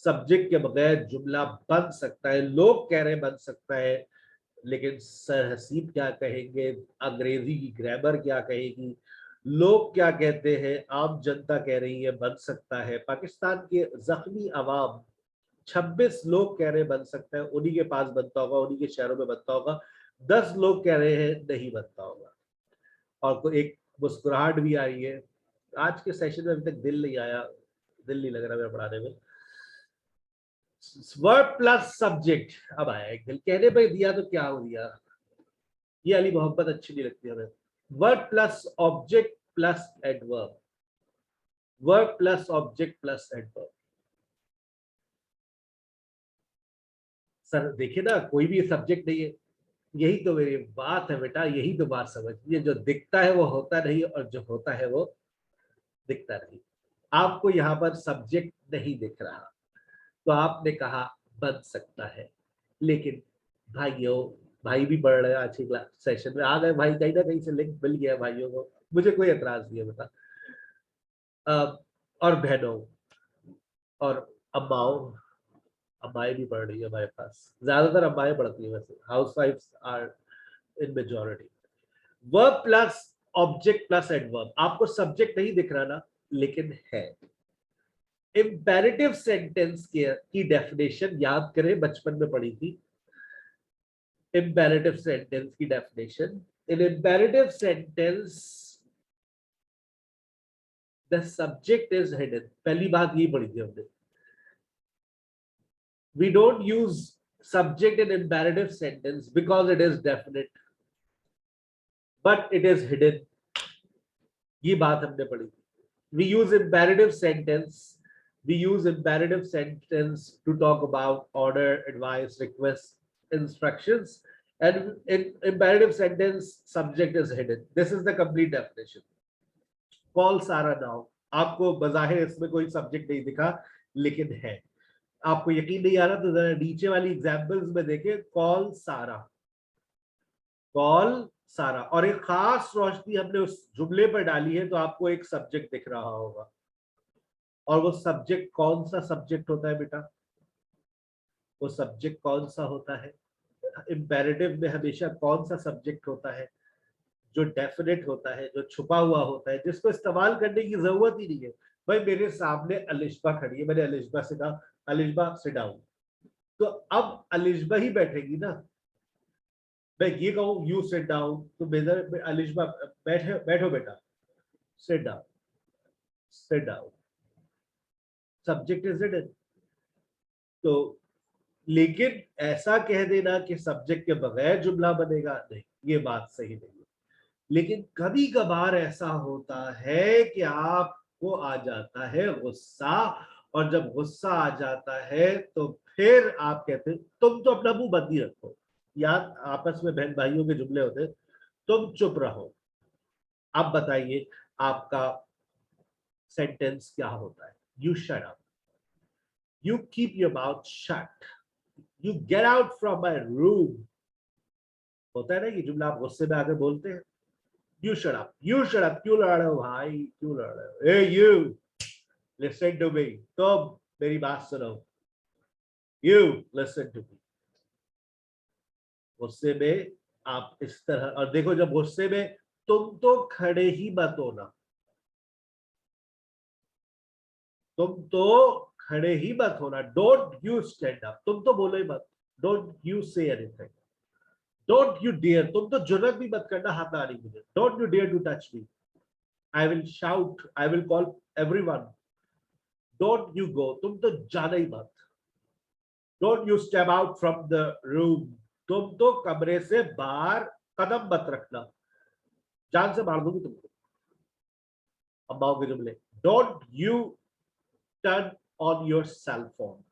सब्जेक्ट के बगैर जुमला बन सकता है, लोग कह रहे हैं बन सकता है। लेकिन सर हसीब क्या कहेंगे, अंग्रेजी की ग्रामर क्या कहेगी, लोग क्या कहते हैं, आम जनता कह रही है बन सकता है। पाकिस्तान के जख्मी अवाम 26 लोग कह रहे हैं बन सकता है, उन्हीं के पास बनता होगा, उन्हीं के शहरों में बनता होगा। 10 लोग कह रहे हैं नहीं बनता होगा। और को एक मुस्कुराहट भी आ रही है। आज के सेशन में अभी तक दिल नहीं आया, दिल नहीं लग रहा मेरा पढ़ाने में। वर्ब प्लस सब्जेक्ट अब आया, एक दिल कहने पे दिया तो क्या हो दिया, ये वाली मोहब्बत अच्छी नहीं लगती हमें। Verb plus object plus adverb, verb plus object plus adverb. Sir देखिए ना, कोई भी सब्जेक्ट नहीं है, यही तो मेरी बात है बेटा, यही तो बात समझिए, जो दिखता है वो होता नहीं और जो होता है वो दिखता नहीं। आपको यहाँ पर सब्जेक्ट नहीं दिख रहा तो आपने कहा बन सकता है, लेकिन भाइयों, भाई भी बढ़ रहे हैं आज के सेशन में, आ गए भाई, कहीं ना कहीं से लिंक मिल गया भाइयों को, मुझे कोई एतराज नहीं है बेटा। और बहनों और अम्माओं, अम्माएं भी पढ़ रही है हमारे पास, ज्यादातर अम्माएं पढ़ती है वैसे, हाउस वाइफ्स are in majority. Verb plus object plus adverb, आपको सब्जेक्ट नहीं दिख रहा ना, लेकिन है। इंपेरेटिव सेंटेंस की डेफिनेशन याद करें, बचपन में पढ़ी थी। imperative sentence की definition, in imperative sentence the subject is hidden, पहली बात ये पढ़ी थी हमने। We don't use subject in imperative sentence because it is definite but it is hidden, ये बात हमने पढ़ी थी। We use imperative sentence, we use imperative sentence to talk about order, advice, request, instructions, and in imperative sentence subject is hidden. This is the complete definition. Call सारा now, आपको बजाहिर इसमें कोई subject नहीं दिखा लेकिन है। आपको यकीन नहीं आ रहा तो जरा नीचे वाली एग्जांपल्स में देखें, कॉल सारा, कॉल सारा, और एक खास रोशनी हमने उस जुमले पर डाली है तो आपको एक सब्जेक्ट दिख रहा होगा। और वो सब्जेक्ट कौन सा सब्जेक्ट होता है बेटा, वो सब्जेक्ट कौन सा होता है? इंपेरेटिव में हमेशा कौन सा सब्जेक्ट होता है? जो डेफिनेट होता है, जो छुपा हुआ होता है, जिसको इस्तेमाल करने की जरूरत ही नहीं है। भाई मेरे सामने अलिशबा खड़ी है, मैंने अलिशबा से कहा अलिशबा सिट डाउन, तो अब अलिशबा ही बैठेगी ना। मैं ये कहूँ यू सिट डाउन तो बेहतर अलिशबा बैठे, बैठो बेटा, sit down, sit down, subject is it. तो लेकिन ऐसा कह देना कि सब्जेक्ट के बगैर जुमला बनेगा, नहीं, ये बात सही नहीं है। लेकिन कभी कभार ऐसा होता है कि आपको आ जाता है गुस्सा, और जब गुस्सा आ जाता है तो फिर आप कहते हैं तुम तो अपना मुंह बंद ही रखो, या आपस में बहन भाइयों के जुमले होते हैं, तुम चुप रहो। अब बताइए आपका सेंटेंस क्या होता है? You shut up, you keep your mouth shut, you get out from my room. होता है ना कि जुमला आप गुस्से में आकर बोलते हैं, you shut up, you shut up, क्यों लड़ रहे हो भाई, क्यों लड़ रहे हो, hey you listen to me, तुम मेरी बात सुनो, you listen to me। गुस्से में आप इस तरह, और देखो जब गुस्से में तुम तो खड़े ही मत होना, तुम तो खड़े ही मत होना, डोंट यू स्टैंड अप, तुम तो बोलो ही मत, don't you say anything, don't you dare, तुम तो जुर्रत भी मत करना हाथ लगाने मुझे, don't you dare to touch me, I will shout, I will call everyone, don't you go, तुम तो जाना ही मत, don't you step out from the room, तुम तो कमरे से बाहर कदम मत रखना, जान से मार दूंगी तुमको। अम्माओं के जुमले, don't you turn on your cell phone,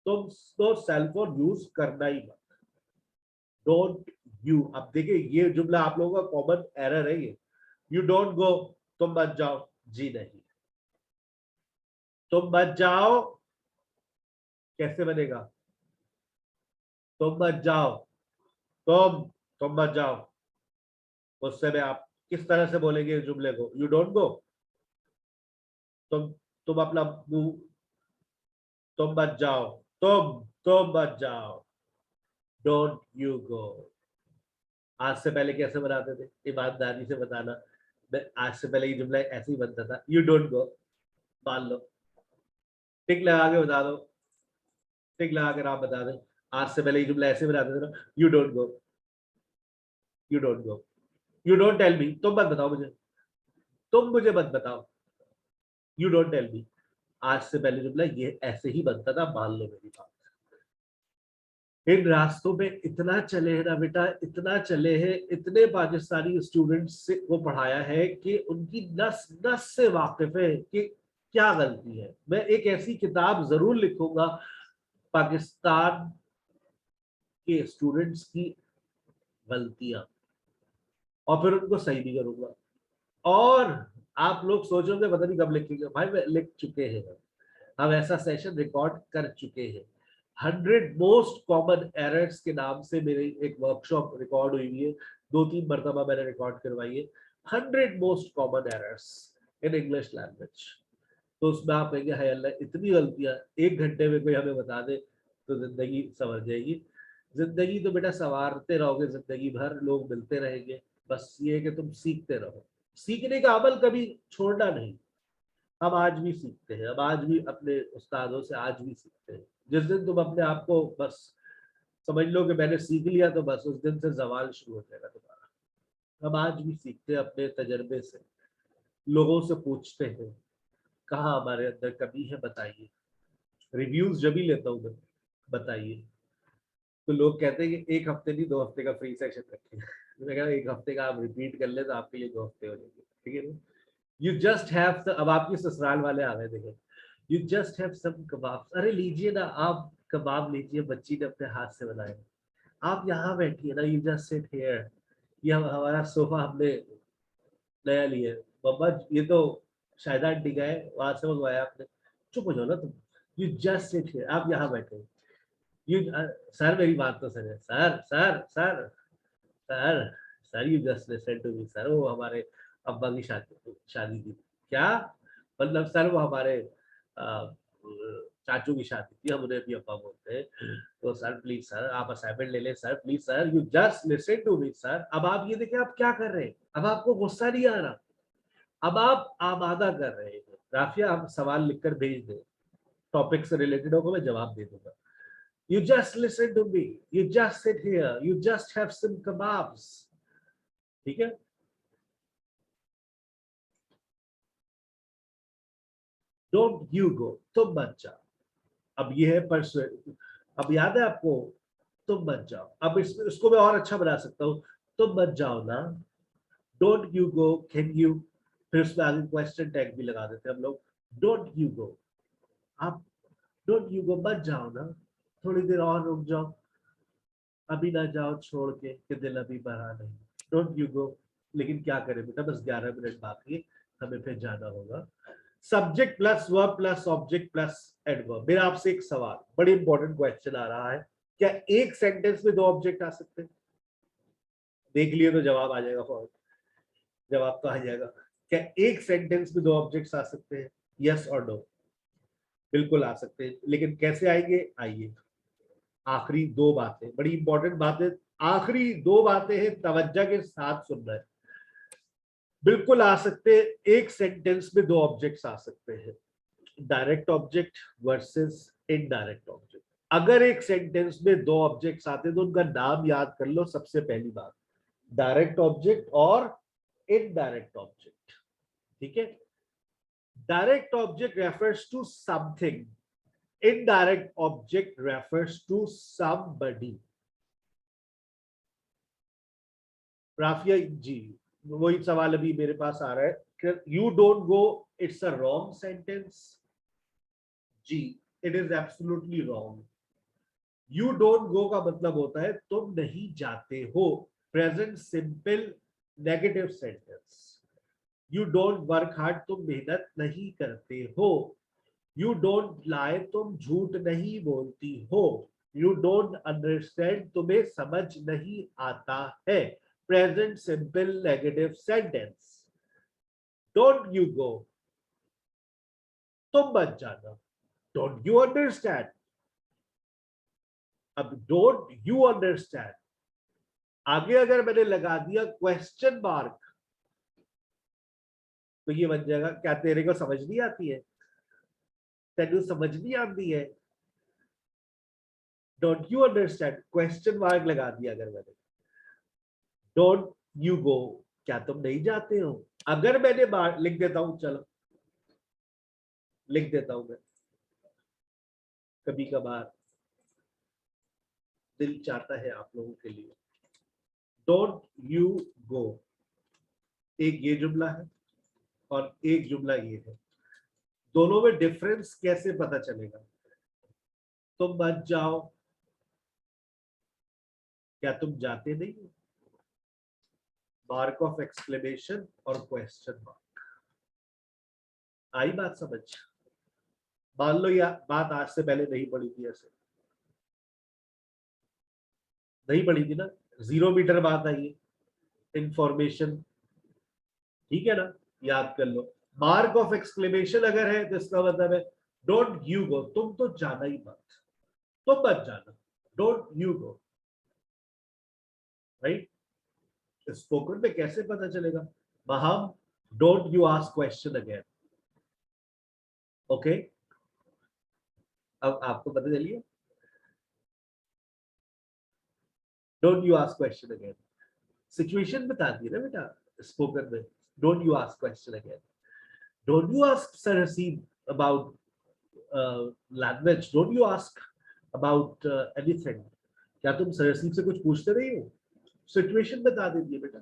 तुम तो सेल फोन यूज करना ही मत, डोंट यू। अब देखिए ये जुमला आप लोगों का कॉमन एरर है ये, यू डोंट गो, तुम मत जाओ, जी नहीं, तुम मत जाओ कैसे बनेगा, तुम मत जाओ, तुम मत जाओ, उससे में आप किस तरह से बोलेंगे इस जुमले को, यू डोंट गो, तुम तुम अपना मुंह, तुम मत जाओ, तुम मत जाओ, डोंट यू गो। आज से पहले कैसे बनाते थे, ईमानदारी से बताना, आज से पहले ये जुमला ऐसे ही बनता था, यू डोंट गो, मान लो, टिक लगा के बता दो, टिक लगा कर आप बता दें, आज से पहले ये जुमला ऐसे बनाते थे ना, you don't go, you don't go, you don't tell me, तुम मत बताओ मुझे, तुम मुझे मत बताओ, यू डोंट टेल मी। आज से पहले जुमला ये ऐसे ही बनता था, मान लो मेरी बात। इन रास्तों में इतना चले हैं ना बेटा, इतना चले हैं, इतने पाकिस्तानी स्टूडेंट्स को पढ़ाया है कि उनकी नस नस से वाकिफ है कि क्या गलती है। मैं एक ऐसी किताब जरूर लिखूंगा पाकिस्तान के स्टूडेंट्स की गलतियां, और फिर उनको सही भी करूंगा। और आप लोग सोचोगे पता नहीं कब लिखेंगे, भाई मैं लिख चुके हैं, हम ऐसा सेशन रिकॉर्ड कर चुके हैं। 100 मोस्ट कॉमन एरर्स के नाम से मेरी एक वर्कशॉप रिकॉर्ड हुई है, 2-3 मरतबा मैंने रिकॉर्ड करवाई है। 100 most common errors in English language. तो उसमें आप कहेंगे हाय अल्लाह इतनी गलतियां 1 घंटे में कोई हमें बता दे तो जिंदगी संवर जाएगी। जिंदगी तो बेटा संवारते रहोगे, जिंदगी भर लोग मिलते रहेंगे, बस ये है कि तुम सीखते रहो, सीखने का अमल कभी छोड़ना नहीं। हम आज भी सीखते हैं, हम आज भी अपने उस्तादों से आज भी सीखते हैं। जिस दिन तुम अपने आप को बस समझ लो कि मैंने सीख लिया तो बस उस दिन से जवाल शुरू हो जाएगा तुम्हारा। हम आज भी सीखते हैं अपने तजर्बे से, लोगों से पूछते हैं कहाँ हमारे अंदर कमी है बताइए, रिव्यूज जब भी लेता हूँ मैं, बताइए। तो लोग कहते हैं कि 1 हफ्ते नहीं 2 हफ्ते का फ्री सेशन रखें। मैं कह रहा 1 हफ्ते का आप रिपीट कर ले तो आपके लिए 2 हफ्ते हो जाएंगे, ठीक है ना। यू जस्ट हैव, अब आपकी ससुराल वाले आ गए देखे, यू जस्ट हैव सम कबाब, अरे लीजिए ना आप कबाब लीजिए, बच्ची ने अपने हाथ से बनाए, आप यहाँ बैठिए ना, यू जस्ट सिट हियर, ये हमारा सोफा हमने नया लिया, मम्मा ये तो शायद आंटी का है, वहां से मंगवाया आपने, चुप हो जाओ ना तुम, यू जस्ट सिट हियर, आप यहाँ बैठे, यू सर मेरी बात तो सर है, sir sir sir you just listen to me sir, वो हमारे अब्बा की शादी शादी थी क्या, मतलब सर वो हमारे चाचू की शादी थी, हम उन्हें भी अब्बा बोलते हैं, तो सर प्लीज सर आप असाइनमेंट ले लें sir, please sir you just listen to me sir. अब आप ये देखिए आप क्या कर रहे हैं, अब आपको गुस्सा नहीं आ रहा, अब आप आमादा कर रहे हैं। राफिया आप सवाल लिखकर भेज दें, टॉपिक से रिलेटेड होगा मैं जवाब दे दूंगा। You just listen to me. You just sit here. You just have some kebabs. ठीक है? Don't you go. तुम मत जाओ। अब ये है परसुएट। अब याद है आपको, तुम मत जाओ। अब इसको मैं और अच्छा बना सकता हूँ, तुम मत जाओ ना। Don't you go. Can you? फिर उसमें आगे क्वेश्चन टैग भी लगा देते हैं हम लोग। Don't you go. आप डोंट यू गो, मत जाओ ना, थोड़ी देर और रुक जाओ, अभी ना जाओ छोड़ के कि दिल अभी भरा नहीं। डोंट यू गो। लेकिन क्या करें बेटा, बस 11 मिनट बाकी है, हमें फिर जाना होगा। Subject plus verb plus object plus adverb. मेरा आपसे एक सवाल, बड़ी इंपॉर्टेंट क्वेश्चन आ रहा है, क्या एक सेंटेंस में 2 ऑब्जेक्ट आ सकते हैं? देख लिए तो जवाब आ जाएगा फौरन, जवाब तो आ जाएगा। क्या एक सेंटेंस में 2 ऑब्जेक्ट्स आ सकते हैं? यस और नो? बिल्कुल आ सकते हैं, लेकिन कैसे आएंगे, आइए। आखिरी 2 बातें बड़ी इंपॉर्टेंट बातें, आखिरी 2 बातें हैं, तवज्जो के साथ सुनना है। बिल्कुल आ सकते हैं, एक सेंटेंस में 2 ऑब्जेक्ट्स आ सकते हैं, direct object versus indirect object. अगर एक सेंटेंस में 2 ऑब्जेक्ट्स आते हैं तो उनका नाम याद कर लो। सबसे पहली बात, डायरेक्ट ऑब्जेक्ट और इनडायरेक्ट ऑब्जेक्ट, ठीक है। Direct object refers to something, indirect object refers to somebody। Rafia ji, वही सवाल अभी मेरे पास आ रहा है, you don't go it's a wrong sentence. जी, it is absolutely wrong. You don't go का मतलब होता है तुम नहीं जाते हो, present simple negative sentence. You don't work hard, तुम मेहनत नहीं करते हो। यू डोंट लाई, तुम झूठ नहीं बोलती हो। यू डोंट अंडरस्टैंड, तुम्हें समझ नहीं आता है। Present simple negative sentence. Don't you go, तुम मत जाना। डोंट यू अंडरस्टैंड, अब डोंट यू अंडरस्टैंड आगे अगर मैंने लगा दिया क्वेश्चन मार्क, तो ये बन जाएगा क्या तेरे को समझ नहीं आती है, तेरे समझ नहीं आती है। Don't you understand, question mark लगा दिया अगर मैंने। डोंट यू गो, क्या तुम नहीं जाते हो। अगर मैंने लिख देता हूं, चलो लिख देता हूं मैं, कभी कभार दिल चाहता है आप लोगों के लिए। डोंट यू गो, एक ये जुमला है और एक जुमला ये है। दोनों में डिफरेंस कैसे पता चलेगा। तुम मत जाओ, क्या तुम जाते नहीं हो। मार्क ऑफ एक्सक्लेमेशन और क्वेश्चन मार्क। आई बात समझ। मान लो या बात आज से पहले नहीं पढ़ी थी, ऐसे नहीं पढ़ी थी ना, 0 मीटर बात आई है, इंफॉर्मेशन, ठीक है ना, याद कर लो। मार्क ऑफ एक्सक्लेमेशन अगर है तो इसका मतलब है डोंट यू गो, तुम तो जाना ही मत, तुम मत जाना, don't you go, right. Spoken में कैसे पता चलेगा। हम don't you ask question again, okay. अब आपको पता चलिए, don't you ask question again situation बता दी ना बेटा स्पोकन में। Don't you ask question again, don't you ask sir Haseeb about language, don't you ask about anything, क्या तुम सर हसीब से कुछ पूछते नहीं हो। सिचुएशन बता दीजिए बेटा,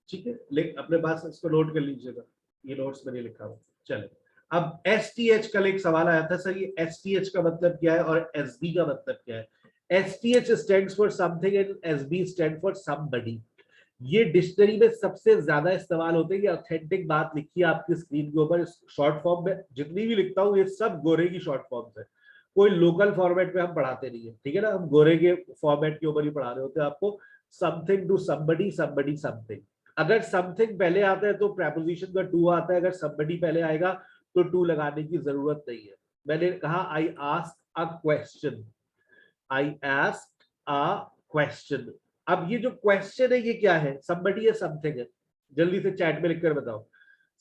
ठीक है। लेकिन अपने पास इसको नोट कर लीजिएगा, ये नोट्स मैंने लिखा हुआ। चले, अब एस टी एच, कल एक सवाल आया था सर, ये एस टी एच का मतलब क्या है और एस बी का मतलब क्या है। S T H stand for something and S B stand for somebody. ये डिक्शनरी में सबसे ज्यादा इस्तेमाल होते हैं। ये ऑथेंटिक बात लिखी है आपकी स्क्रीन के ऊपर, शॉर्ट फॉर्म में जितनी भी लिखता हूँ ये सब गोरे की शॉर्ट फॉर्म्स है। कोई लोकल फॉर्मेट में हम पढ़ाते नहीं है, ठीक है ना, हम गोरे के फॉर्मेट के ऊपर ही पढ़ा रहे होते हैं आपको। Something to somebody, somebody something. अगर समथिंग पहले आता है तो प्रेपोजिशन का टू आता है, अगर समबडी पहले आएगा तो टू लगाने की जरूरत नहीं है। मैंने कहा आई ask a question, I ask a question. अब ये जो क्वेश्चन है ये क्या है, somebody है समथिंग है, जल्दी से चैट में लिखकर बताओ।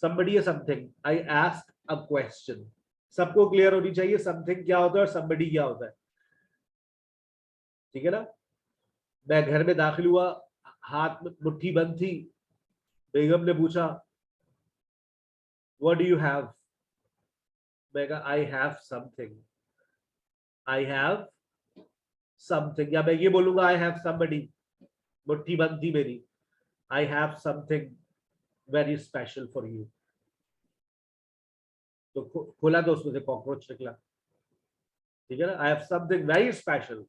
somebody है something, I ask a question. सबको क्लियर होनी चाहिए समथिंग क्या होता है और somebody क्या होता है, ठीक है ना। मैं घर में दाखिल हुआ, हाथ में मुट्ठी बंद थी, बेगम ने पूछा व्हाट डू यू हैव, मैं कहा आई have something, I have something. या मैं ये बोलूंगा आई हैव somebody, मुट्ठी बंद थी मेरी, आई have something very special for you. तो खोला तो उसमें से कॉकरोच निकला, ठीक है ना। I have something very special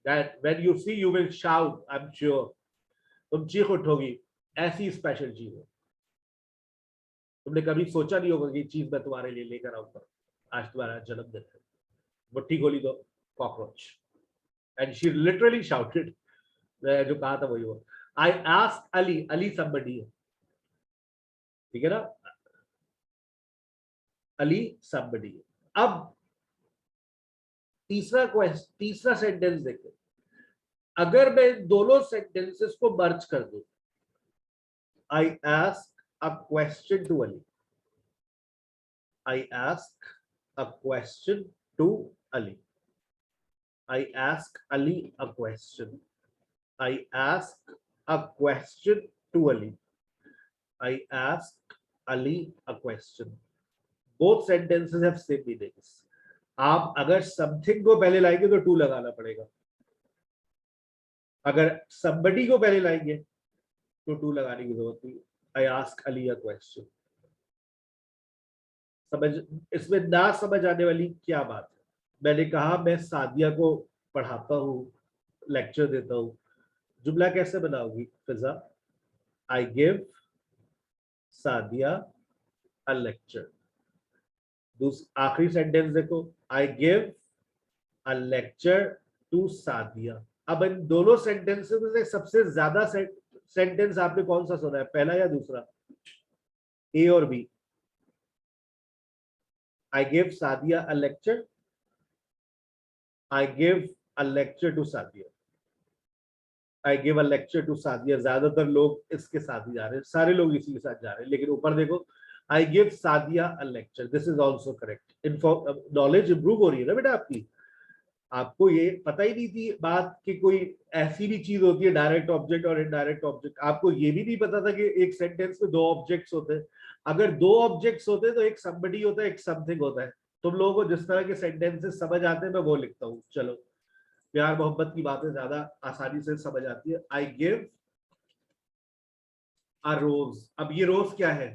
that when you see you will shout, I am sure, तुम चीख उठोगी, ऐसी स्पेशल चीज है। तुमने कभी सोचा नहीं होगा कि चीज मैं तुम्हारे लिए लेकर आऊंगा, आज तुम्हारा जन्मदिन है। मुट्ठी खोली तो cockroach, and she literally shouted. मैं जो कहा था वही वो, आई आस्क अली, अली समबडी है, ठीक है ना, अली समबडी है। अब तीसरा सेंटेंस देखो, अगर मैं दोनों सेंटेंसेस को मर्ज कर दूं, I ask a question to Ali, I ask a question to Ali, I ask Ali a question, I ask a question to Ali, I ask Ali a question. Both sentences have same meanings. आप अगर something को पहले लाएंगे तो to लगाना पड़ेगा, अगर somebody को पहले लाएंगे तो टू लगाने की जरूरत नहीं। आई आस्क अली अ क्वेश्चन। समझ, इसमें ना समझ आने वाली क्या बात है। मैंने कहा मैं सादिया को पढ़ाता हूँ, लेक्चर देता हूँ, जुमला कैसे बनाओगी Fiza? I give Sadia a lecture. आखिरी सेंटेंस देखो, I give a lecture to Sadia. अब इन दोनों सेंटेंसेस में से सबसे ज्यादा सेंटेंस आपने कौन सा सुना है, पहला या दूसरा? ए और B? I give Sadia a lecture, I give a lecture to Sadia. I give a lecture to Sadia, ज्यादातर लोग इसके साथ ही जा रहे हैं, सारे लोग इसी के साथ जा रहे हैं, लेकिन ऊपर देखो, I give Sadia a lecture, this is also correct. Knowledge improve हो रही है ना बेटा आपकी। आपको ये पता ही नहीं थी बात कि कोई ऐसी भी चीज होती है डायरेक्ट ऑब्जेक्ट और इनडायरेक्ट ऑब्जेक्ट। आपको ये भी नहीं पता था कि एक सेंटेंस में दो ऑब्जेक्ट्स होते हैं। अगर दो ऑब्जेक्ट्स होते हैं तो एक somebody होता है, एक समथिंग होता है। तुम लोगों को जिस तरह के सेंटेंसेस समझ आते हैं मैं वो लिखता हूँ। चलो, प्यार मोहब्बत की बातें ज्यादा आसानी से समझ आती है। आई गिव अ रोज, अब ये रोज क्या है?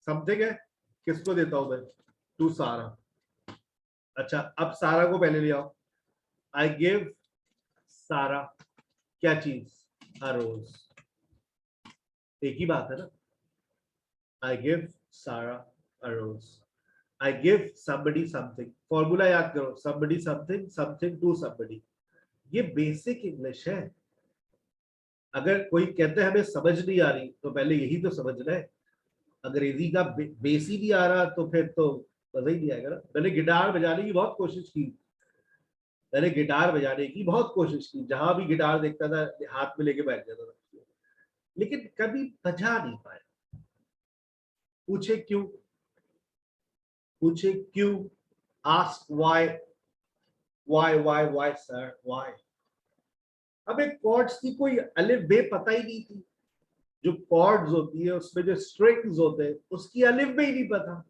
समथिंग है। किसको देता हूं मैं? टू सारा। अच्छा, अब सारा को पहले ले आओ। आई गिव सारा क्या चीज? अ रोज। एक ही बात है ना। I give Sara a rose, I give somebody something। Formula याद करो, somebody something, something to somebody। ये बेसिक इंग्लिश है। अगर कोई कहते हैं हमें समझ नहीं आ रही, तो पहले यही तो समझना है। अंग्रेजी का बेस ही नहीं आ रहा तो फिर तो मजा ही नहीं आएगा ना। मैंने गिटार बजाने की बहुत कोशिश की, मैंने गिटार बजाने की बहुत कोशिश की, जहां भी गिटार देखता था हाथ में लेके बैठ जाता था, लेकिन कभी बजा नहीं पाया। पूछे क्यों? पूछे क्यों? Ask why, why sir why. हमें कॉर्ड्स की कोई अलिफ बे पता ही नहीं थी। जो कॉर्ड्स होती है उसमें जो स्ट्रिंग्स होते हैं उसकी अलिफ बे ही नहीं पता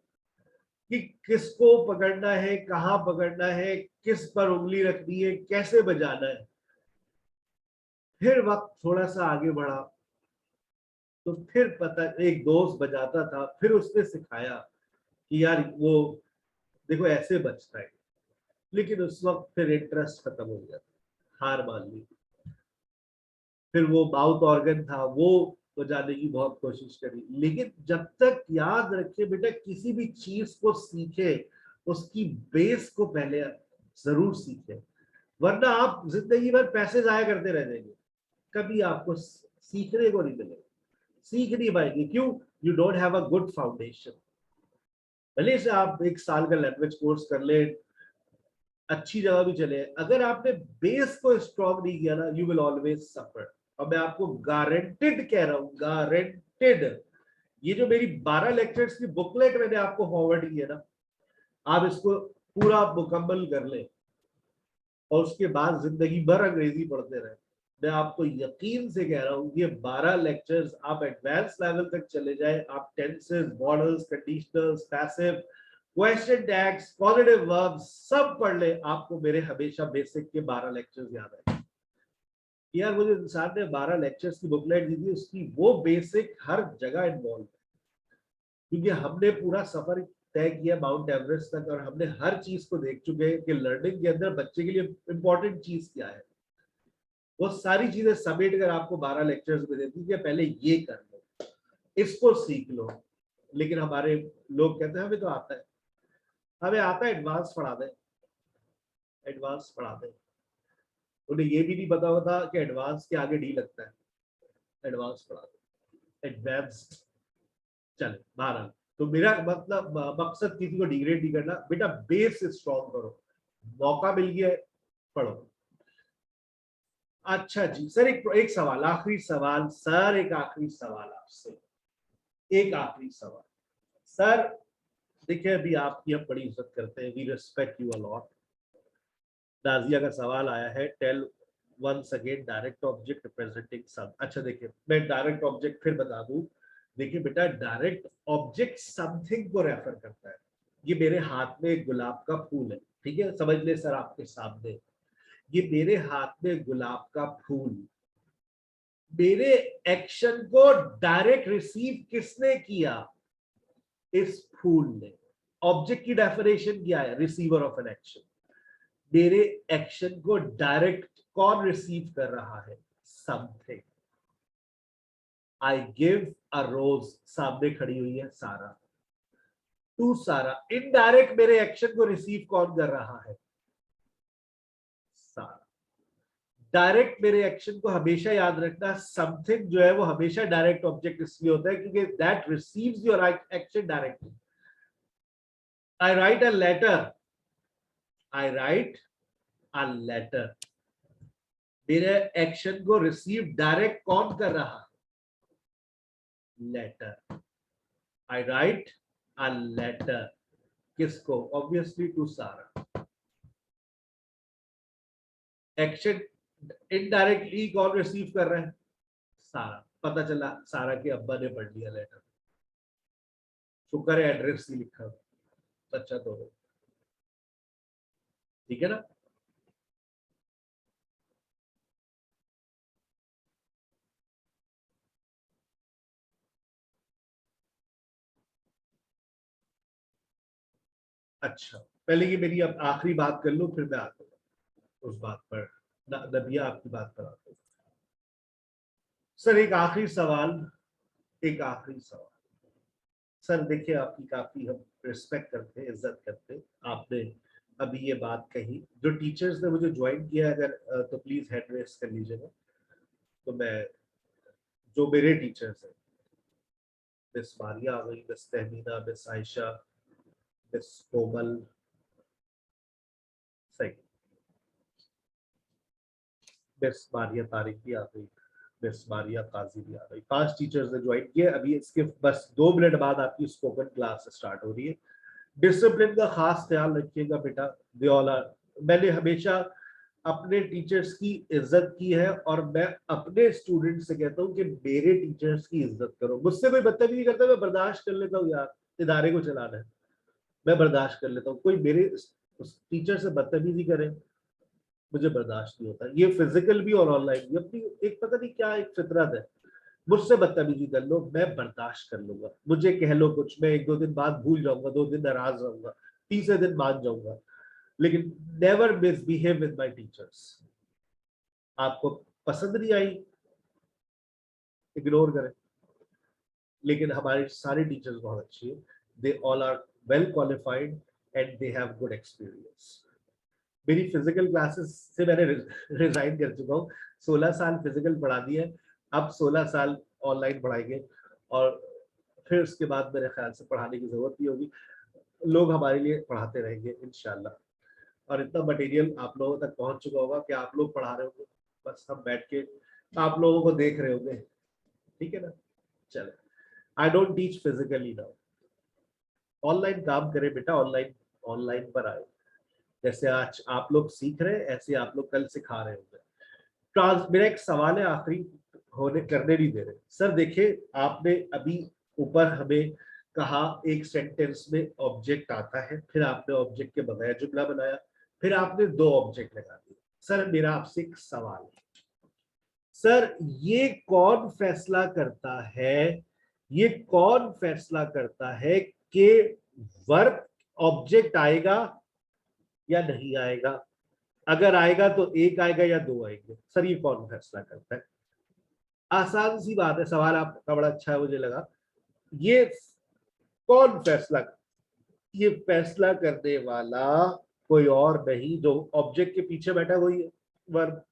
कि किसको पकड़ना है, कहाँ पकड़ना है, किस पर उंगली रखनी है, कैसे बजाना है। फिर वक्त थोड़ा सा आगे बढ़ा तो फिर पता, एक दोस्त बजाता था, फिर उसने सिखाया कि यार वो देखो ऐसे बजता है। लेकिन उस वक्त फिर इंटरेस्ट खत्म हो गया, हार मान ली। फिर वो माउथ ऑर्गन था, वो बजाने की बहुत कोशिश करी। लेकिन जब तक, याद रखिए बेटा, किसी भी चीज को सीखे उसकी बेस को पहले जरूर सीखे, वरना आप जिंदगी भर पैसे जाया करते रह जाएंगे, कभी आपको सीखने को नहीं मिलेगा, सीख नहीं पाएंगे। क्यों? You don't have a good foundation. भले से आप एक साल का लैंग्वेज कोर्स कर ले, अच्छी जगह भी चले, अगर आपने बेस को स्ट्रॉन्ग नहीं किया ना, यू विल ऑलवेज सफर। और मैं आपको गारंटेड कह रहा हूं, गारंटेड। ये जो मेरी 12 लेक्चर्स की बुकलेट मैंने आपको फॉरवर्ड की है ना, आप इसको पूरा मुकम्मल कर ले और उसके बाद जिंदगी भर अंग्रेजी पढ़ते रहे। मैं आपको यकीन से कह रहा हूं, ये 12 लेक्चर्स आप एडवांस लेवल तक चले जाए, आप tenses, models, conditionals, passive, question tags, positive verbs सब पढ़ ले, आपको मेरे हमेशा बेसिक के 12 लेक्चर्स याद आए। यार मुझे इंसान ने 12 लेक्चर्स की बुकलेट दी थी, उसकी वो बेसिक हर जगह इन्वॉल्व है, क्योंकि हमने पूरा सफर तय किया माउंट एवरेस्ट तक, और हमने हर चीज को देख चुके हैं कि लर्निंग के अंदर बच्चे के लिए इंपॉर्टेंट चीज क्या है। वो सारी चीजें समेट कर आपको 12 लेक्चर्स में देती है, पहले ये कर लो, इसको सीख लो। लेकिन हमारे लोग कहते हैं हमें तो आता है, हमें आता है, एडवांस पढ़ा दे, एडवांस पढ़ा दे। उन्हें ये भी नहीं पता होता कि एडवांस के आगे डी लगता है, एडवांस पढ़ा दे, एडवांस्ड। चले 12। तो मेरा मतलब मकसद किसी को डिग्रेड नहीं करना, बेटा बेस स्ट्रॉन्ग करो, मौका मिल गया है, पढ़ो। अच्छा जी सर, एक सवाल, आखिरी सवाल सर, एक आखिरी सवाल आपसे, एक आखिरी सवाल सर। देखिए अभी आपकी हम बड़ी इज्जत करते हैं, we respect you a lot. Nazia का सवाल आया है, tell once again direct object representing some. अच्छा देखिए, मैं डायरेक्ट ऑब्जेक्ट फिर बता दूं। देखिए बेटा, डायरेक्ट ऑब्जेक्ट समथिंग को रेफर करता है। ये मेरे हाथ में एक गुलाब का फूल है, ठीक है, समझ ले सर आपके सामने, ये मेरे हाथ में गुलाब का फूल, मेरे एक्शन को डायरेक्ट रिसीव किसने किया? इस फूल ने। ऑब्जेक्ट की डेफिनेशन क्या है? Receiver of an action. मेरे एक्शन को डायरेक्ट कौन रिसीव कर रहा है? समथिंग। आई गिव अ रोज, सामने खड़ी हुई है सारा, टू सारा। इनडायरेक्ट मेरे एक्शन को रिसीव कौन कर रहा है? सारा। डायरेक्ट मेरे एक्शन को हमेशा याद रखना, समथिंग जो है वो हमेशा डायरेक्ट ऑब्जेक्ट इसलिए होता है क्योंकि that receives your action directly. I write a letter, I write a letter, मेरे एक्शन को रिसीव डायरेक्ट कौन कर रहा है? Letter. I write a letter, किसको? Obviously to Sara. Action indirectly कौन रिसीव कर रहा है? सारा। पता चला सारा के अब्बा ने पढ़ लिया लेटर, शुक्र है एड्रेस ही लिखा, अच्छा तो ठीक है ना। अच्छा, पहले ये मेरी अब आखिरी बात कर लो, फिर मैं आता हूँ उस बात पर। नबिया आपकी बात पर आता हूँ। सर एक आखिरी सवाल, एक आखिरी सवाल। सर देखिए, आपकी काफी हम रिस्पेक्ट करते हैं, इज्जत करते हैं। आपने अभी ये बात कही, जो टीचर्स ने मुझे ज्वाइन किया, अगर तो प्लीज हैंड रेस कर लीजिएगा। तो मैं, जो मेरे टीचर्स हैं, मिस मारिया आ गई, miss Tahmina, miss Ayesha, miss Komal, सही, मिस मारिया तारिक भी आ गई, मिस मारिया काजी भी आ गई। 5 टीचर्स ने ज्वाइन किए। अभी इसके बस 2 मिनट बाद आपकी स्पोकन क्लास स्टार्ट हो रही है। डिसिप्लिन का खास ख्याल रखिएगा बेटा। दे ऑल आर, मैंने हमेशा अपने टीचर्स की इज्जत की है और मैं अपने स्टूडेंट से कहता हूं कि मेरे टीचर्स की इज्जत करो। मुझसे कोई बदतमीजी करता है मैं बर्दाश्त कर लेता हूँ यार, इदारे को चलाना है, मैं बर्दाश्त कर लेता हूँ। कोई मेरे टीचर से बदतमीजी करे, मुझे बर्दाश्त नहीं होता। ये फिजिकल भी और ऑनलाइन भी। अपनी एक पता नहीं क्या एक फितरत है, मुझसे बदतमीजी कर लो मैं बर्दाश्त कर लूंगा। मुझे कह लो कुछ, मैं 1-2 दिन बाद भूल जाऊंगा, 2 दिन नाराज रहूंगा, तीसरे दिन मान जाऊंगा, लेकिन never misbehave with my teachers. आपको पसंद नहीं आई, इग्नोर करें, लेकिन हमारे सारे टीचर्स बहुत अच्छे हैं। They all are well qualified and they have good experience. मेरी फिजिकल क्लासेस से मैंने रिजाइन कर चुका हूँ। 16 साल फिजिकल पढ़ा दिया है, अब 16 साल ऑनलाइन पढ़ाएंगे, और फिर उसके बाद मेरे ख्याल से पढ़ाने की जरूरत नहीं होगी। लोग हमारे लिए पढ़ाते रहेंगे इंशाल्लाह। और इतना मटेरियल आप लोगों तक पहुंच चुका होगा कि आप लोग पढ़ा रहे होंगे, बस हम बैठ के आप लोगों को देख रहे होंगे। ठीक है ना। चले, I don't teach physically now. Online काम करें बेटा, ऑनलाइन, ऑनलाइन पर आए। जैसे आज आप लोग सीख रहे हैं, ऐसे आप लोग कल सिखा रहे होंगे। मेरा एक सवाल है आखिरी, होने करने नहीं दे रहे सर। देखिए, आपने अभी ऊपर हमें कहा एक सेंटेंस में ऑब्जेक्ट आता है, फिर आपने ऑब्जेक्ट के बगैर जुमला बनाया, फिर आपने 2 ऑब्जेक्ट लगा दिए। सर मेरा आपसे एक सवाल है, सर ये कौन फैसला करता है, ये कौन फैसला करता है कि वर्ब ऑब्जेक्ट आएगा या नहीं आएगा? अगर आएगा तो 1 आएगा या 2 आएंगे? सर ये कौन फैसला करता है? आसान सी बात है, सवाल आपका बड़ा अच्छा है मुझे लगा। ये कौन फैसला, ये फैसला करने वाला कोई और नहीं, जो ऑब्जेक्ट के पीछे बैठा वही है, वर्ब।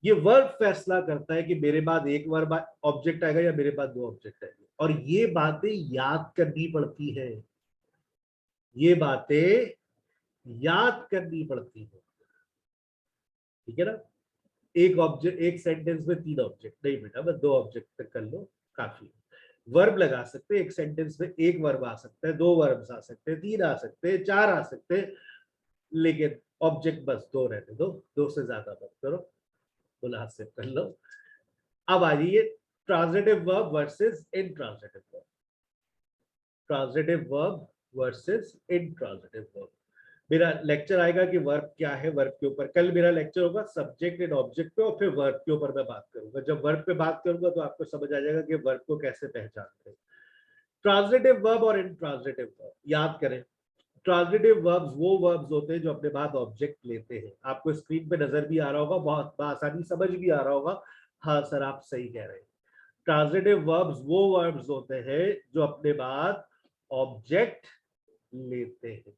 ये वर्ब फैसला करता है कि मेरे बाद 1 वर्ब ऑब्जेक्ट आएगा या मेरे बाद 2 ऑब्जेक्ट आएंगे। और ये बातें याद करनी पड़ती है, ये बातें याद करनी पड़ती है। ठीक है ना। एक ऑब्जेक्ट, एक सेंटेंस में 3 ऑब्जेक्ट नहीं बेटा, बस 2 ऑब्जेक्ट तक कर लो, काफी है। वर्ब लगा सकते हैं एक सेंटेंस में, 1 वर्ब आ सकता है, 2 वर्ब्स आ सकते हैं, 3 आ सकते हैं, 4 आ सकते हैं, लेकिन ऑब्जेक्ट बस 2 रहने दो, 2 से ज्यादा मत करो, मुनासिब कर लो। अब आ जाइए transitive verb versus intransitive verb. Transitive verb versus intransitive verb. मेरा लेक्चर आएगा कि वर्ब क्या है, वर्ब के ऊपर। कल मेरा लेक्चर होगा सब्जेक्ट एंड ऑब्जेक्ट पे, और फिर वर्ब के ऊपर मैं बात करूंगा। जब वर्ब पे बात करूंगा तो आपको समझ आ जाएगा कि वर्ब को कैसे पहचानते हैं। ट्रांजिटिव वर्ब और इंट्रांजिटिव वर्ब याद करें। ट्रांजिटिव वर्ब्स वो वर्ब्स होते हैं जो अपने बाद ऑब्जेक्ट लेते हैं। आपको स्क्रीन पे नजर भी आ रहा होगा, बहुत आसानी समझ भी आ रहा होगा। हाँ सर आप सही कह रहे हैं। ट्रांजिटिव वर्ब्स वो वर्ब्स होते हैं जो अपने बाद ऑब्जेक्ट लेते हैं।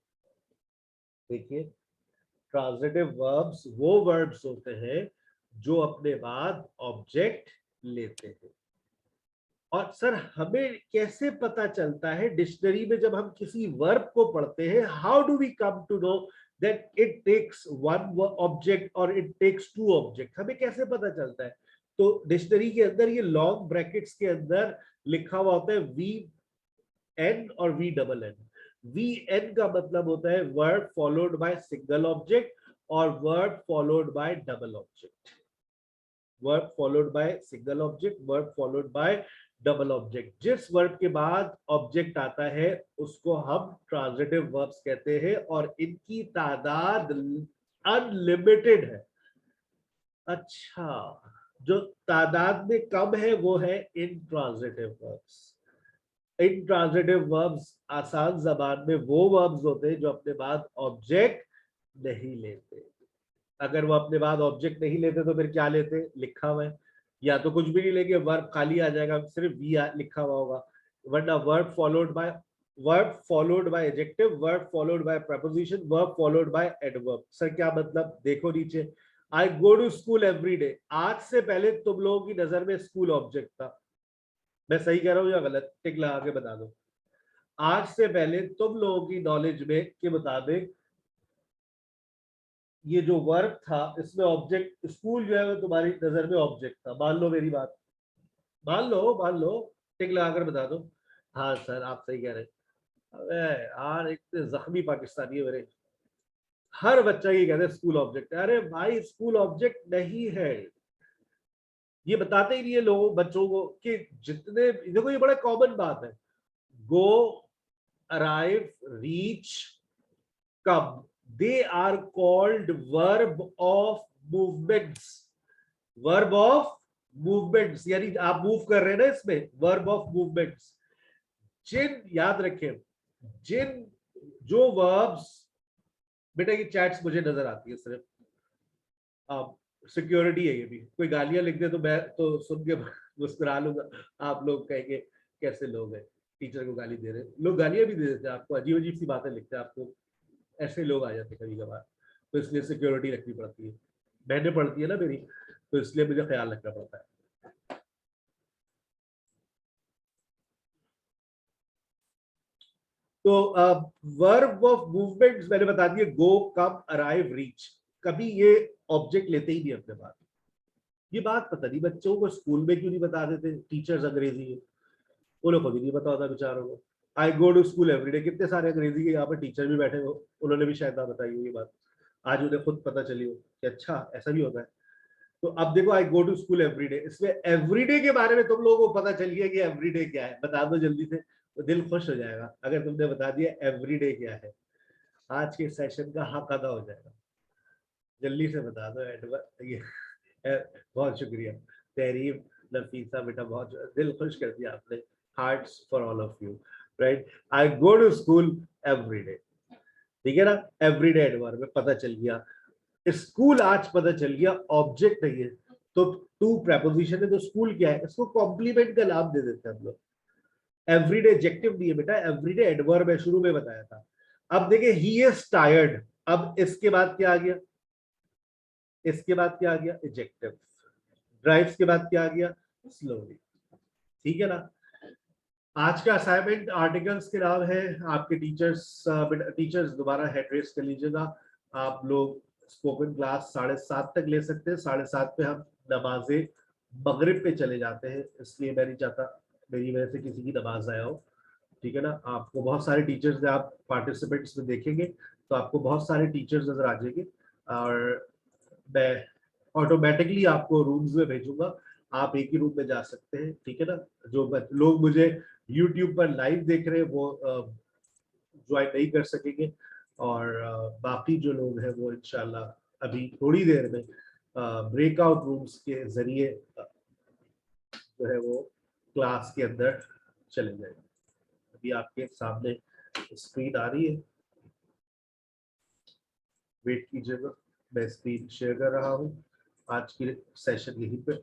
देखिए, ट्रांजिटिव वर्ब्स वो वर्ब्स होते हैं जो अपने बाद ऑब्जेक्ट लेते हैं। और सर हमें कैसे पता चलता है डिक्शनरी में जब हम किसी वर्ब को पढ़ते हैं, how do we come to know that it takes one object और इट टेक्स टू ऑब्जेक्ट, हमें कैसे पता चलता है? तो डिक्शनरी के अंदर ये लॉन्ग ब्रैकेट्स के अंदर लिखा हुआ होता है वी एन और V double N. V N का मतलब होता है verb followed by single object और verb followed by double object. Verb followed by single object, verb followed by double object. जिस वर्ब के बाद ऑब्जेक्ट आता है उसको हम ट्रांजिटिव वर्ब्स कहते हैं और इनकी तादाद अनलिमिटेड है। अच्छा, जो तादाद में कम है वो है इनट्रांजिटिव वर्ब्स। इनट्रांजिटिव वर्ब्स आसान जबान में वो वर्ब्स होते हैं जो अपने बाद ऑब्जेक्ट नहीं लेते। अगर वो अपने बाद ऑब्जेक्ट नहीं लेते तो फिर क्या लेते? लिखा हुआ है, या तो कुछ भी नहीं लेंगे, वर्ब खाली आ जाएगा, सिर्फ वी लिखा हुआ होगा। वरना verb followed by adjective, verb followed by preposition, verb followed by adverb. Sir क्या मतलब? देखो नीचे, I go to school every day. आज से पहले तुम लोगों की नजर में स्कूल ऑब्जेक्ट था। मैं सही कह रहा हूं या गलत? टिक लगा के बता दो। आज से पहले तुम लोगों की नॉलेज में के मुताबिक ये जो वर्ब था इसमें ऑब्जेक्ट, स्कूल जो है वो तुम्हारी नजर में ऑब्जेक्ट था। मान लो मेरी बात, मान लो, टिक लगाकर बता दो। हाँ सर आप सही कह रहे हैं। अबे यार एक तो जख्मी पाकिस्तानी है मेरे, हर बच्चा ये कहता है स्कूल ऑब्जेक्ट है। अरे भाई स्कूल ऑब्जेक्ट नहीं है, ये बताते ही नहीं है लोगों बच्चों को कि जितने, देखो ये बड़ा कॉमन बात है, गो, अराइव, रीच, कब, they are called verb of movements। verb of movements यानी आप मूव कर रहे हैं ना, इसमें verb of movements। जिन, याद रखें, जिन जो verbs, बेटा ये चैट्स मुझे नजर आती है सिर्फ, आप सिक्योरिटी है, ये भी कोई गालियां लिख दे तो मैं तो सुन के मुस्कुरा लूंगा। आप लोग कहेंगे कैसे लोग हैं, टीचर को गाली दे रहे हैं। लोग गालियां भी दे देते हैं आपको, अजीब अजीब सी बातें लिखते हैं आपको, ऐसे लोग आ जाते कभी कभार। तो इसलिए सिक्योरिटी रखनी पड़ती है, बहनें पड़ती है ना मेरी, तो इसलिए मुझे ख्याल रखना पड़ता है। तो वर्ब ऑफ मूवमेंट्स मैंने बता दिया, गो, कम, अराइव, रीच। कभी ये ऑब्जेक्ट लेते ही नहीं अपने पास। ये बात पता नहीं बच्चों को स्कूल में क्यों नहीं बता देते टीचर्स अंग्रेजी में, उन्हें खुद ही नहीं पता होता बेचारों को। आई गो टू स्कूल एवरीडे, कितने सारे अंग्रेजी के यहाँ पर टीचर भी बैठे हो, उन्होंने भी शायद ना बताई हो ये बात, आज उन्हें खुद पता चली हो कि अच्छा ऐसा भी होता है। तो अब देखो, आई गो टू स्कूल एवरीडे, इसमें एवरीडे के बारे में तुम लोगों को पता चल गया कि एवरीडे क्या है, बता दो जल्दी से, तो दिल खुश हो जाएगा अगर तुमने बता दिया एवरीडे क्या है। आज के सेशन का हक अदा हो जाएगा। जल्दी से बता दो ये बहुत शुक्रिया, तहरीम, नफीसा बेटा, बहुत दिल खुश कर दिया आपने। Hearts for all of you, right. I go to school everyday, ठीक है ना, एवरीडे एडवर्ब में पता चल गया। स्कूल आज पता चल गया ऑब्जेक्ट नहीं है, तो टू प्रेपोजिशन है, तो स्कूल क्या है, इसको कॉम्प्लीमेंट का नाम दे देते हैं हम लोग। एवरीडे एडजेक्टिव नहीं है बेटा, एवरीडे एडवर्ब है, शुरू में बताया था। अब देखिए, ही इज टायर्ड, अब इसके बाद क्या आ गया? इसके बाद क्या आ गया? एडजेक्टिव। ड्राइव्स के बाद क्या आ गया? स्लोली। ठीक है ना। आज का असाइनमेंट आर्टिकल्स के नाम है, आपके टीचर्स दोबारा हेड कर लीजिएगा। आप लोग स्पोकन क्लास 7:30 तक ले सकते हैं, 7:30 पे हम नमाजे मगरिब पे चले जाते हैं, इसलिए मैं नहीं चाहता मेरी वजह से किसी की नमाज आया हो। ठीक है ना, आपको बहुत सारे टीचर्स, आप पार्टिसिपेंट्स में देखेंगे तो आपको बहुत सारे टीचर्स नजर आ जाएंगे, और मैं ऑटोमेटिकली आपको रूम्स में भेजूंगा, आप एक ही रूम में जा सकते हैं। ठीक है ना, जो लोग मुझे यूट्यूब पर लाइव देख रहे हैं वो ज्वाइन नहीं कर सकेंगे, और बाकी जो लोग हैं वो इंशाल्लाह अभी थोड़ी देर में ब्रेकआउट रूम्स के जरिए जो है वो क्लास के अंदर चले जाएंगे। अभी आपके सामने स्क्रीन आ रही है, वेट कीजिएगा, मैं स्क्रीन शेयर कर रहा हूँ। आज की सेशन यहीं पे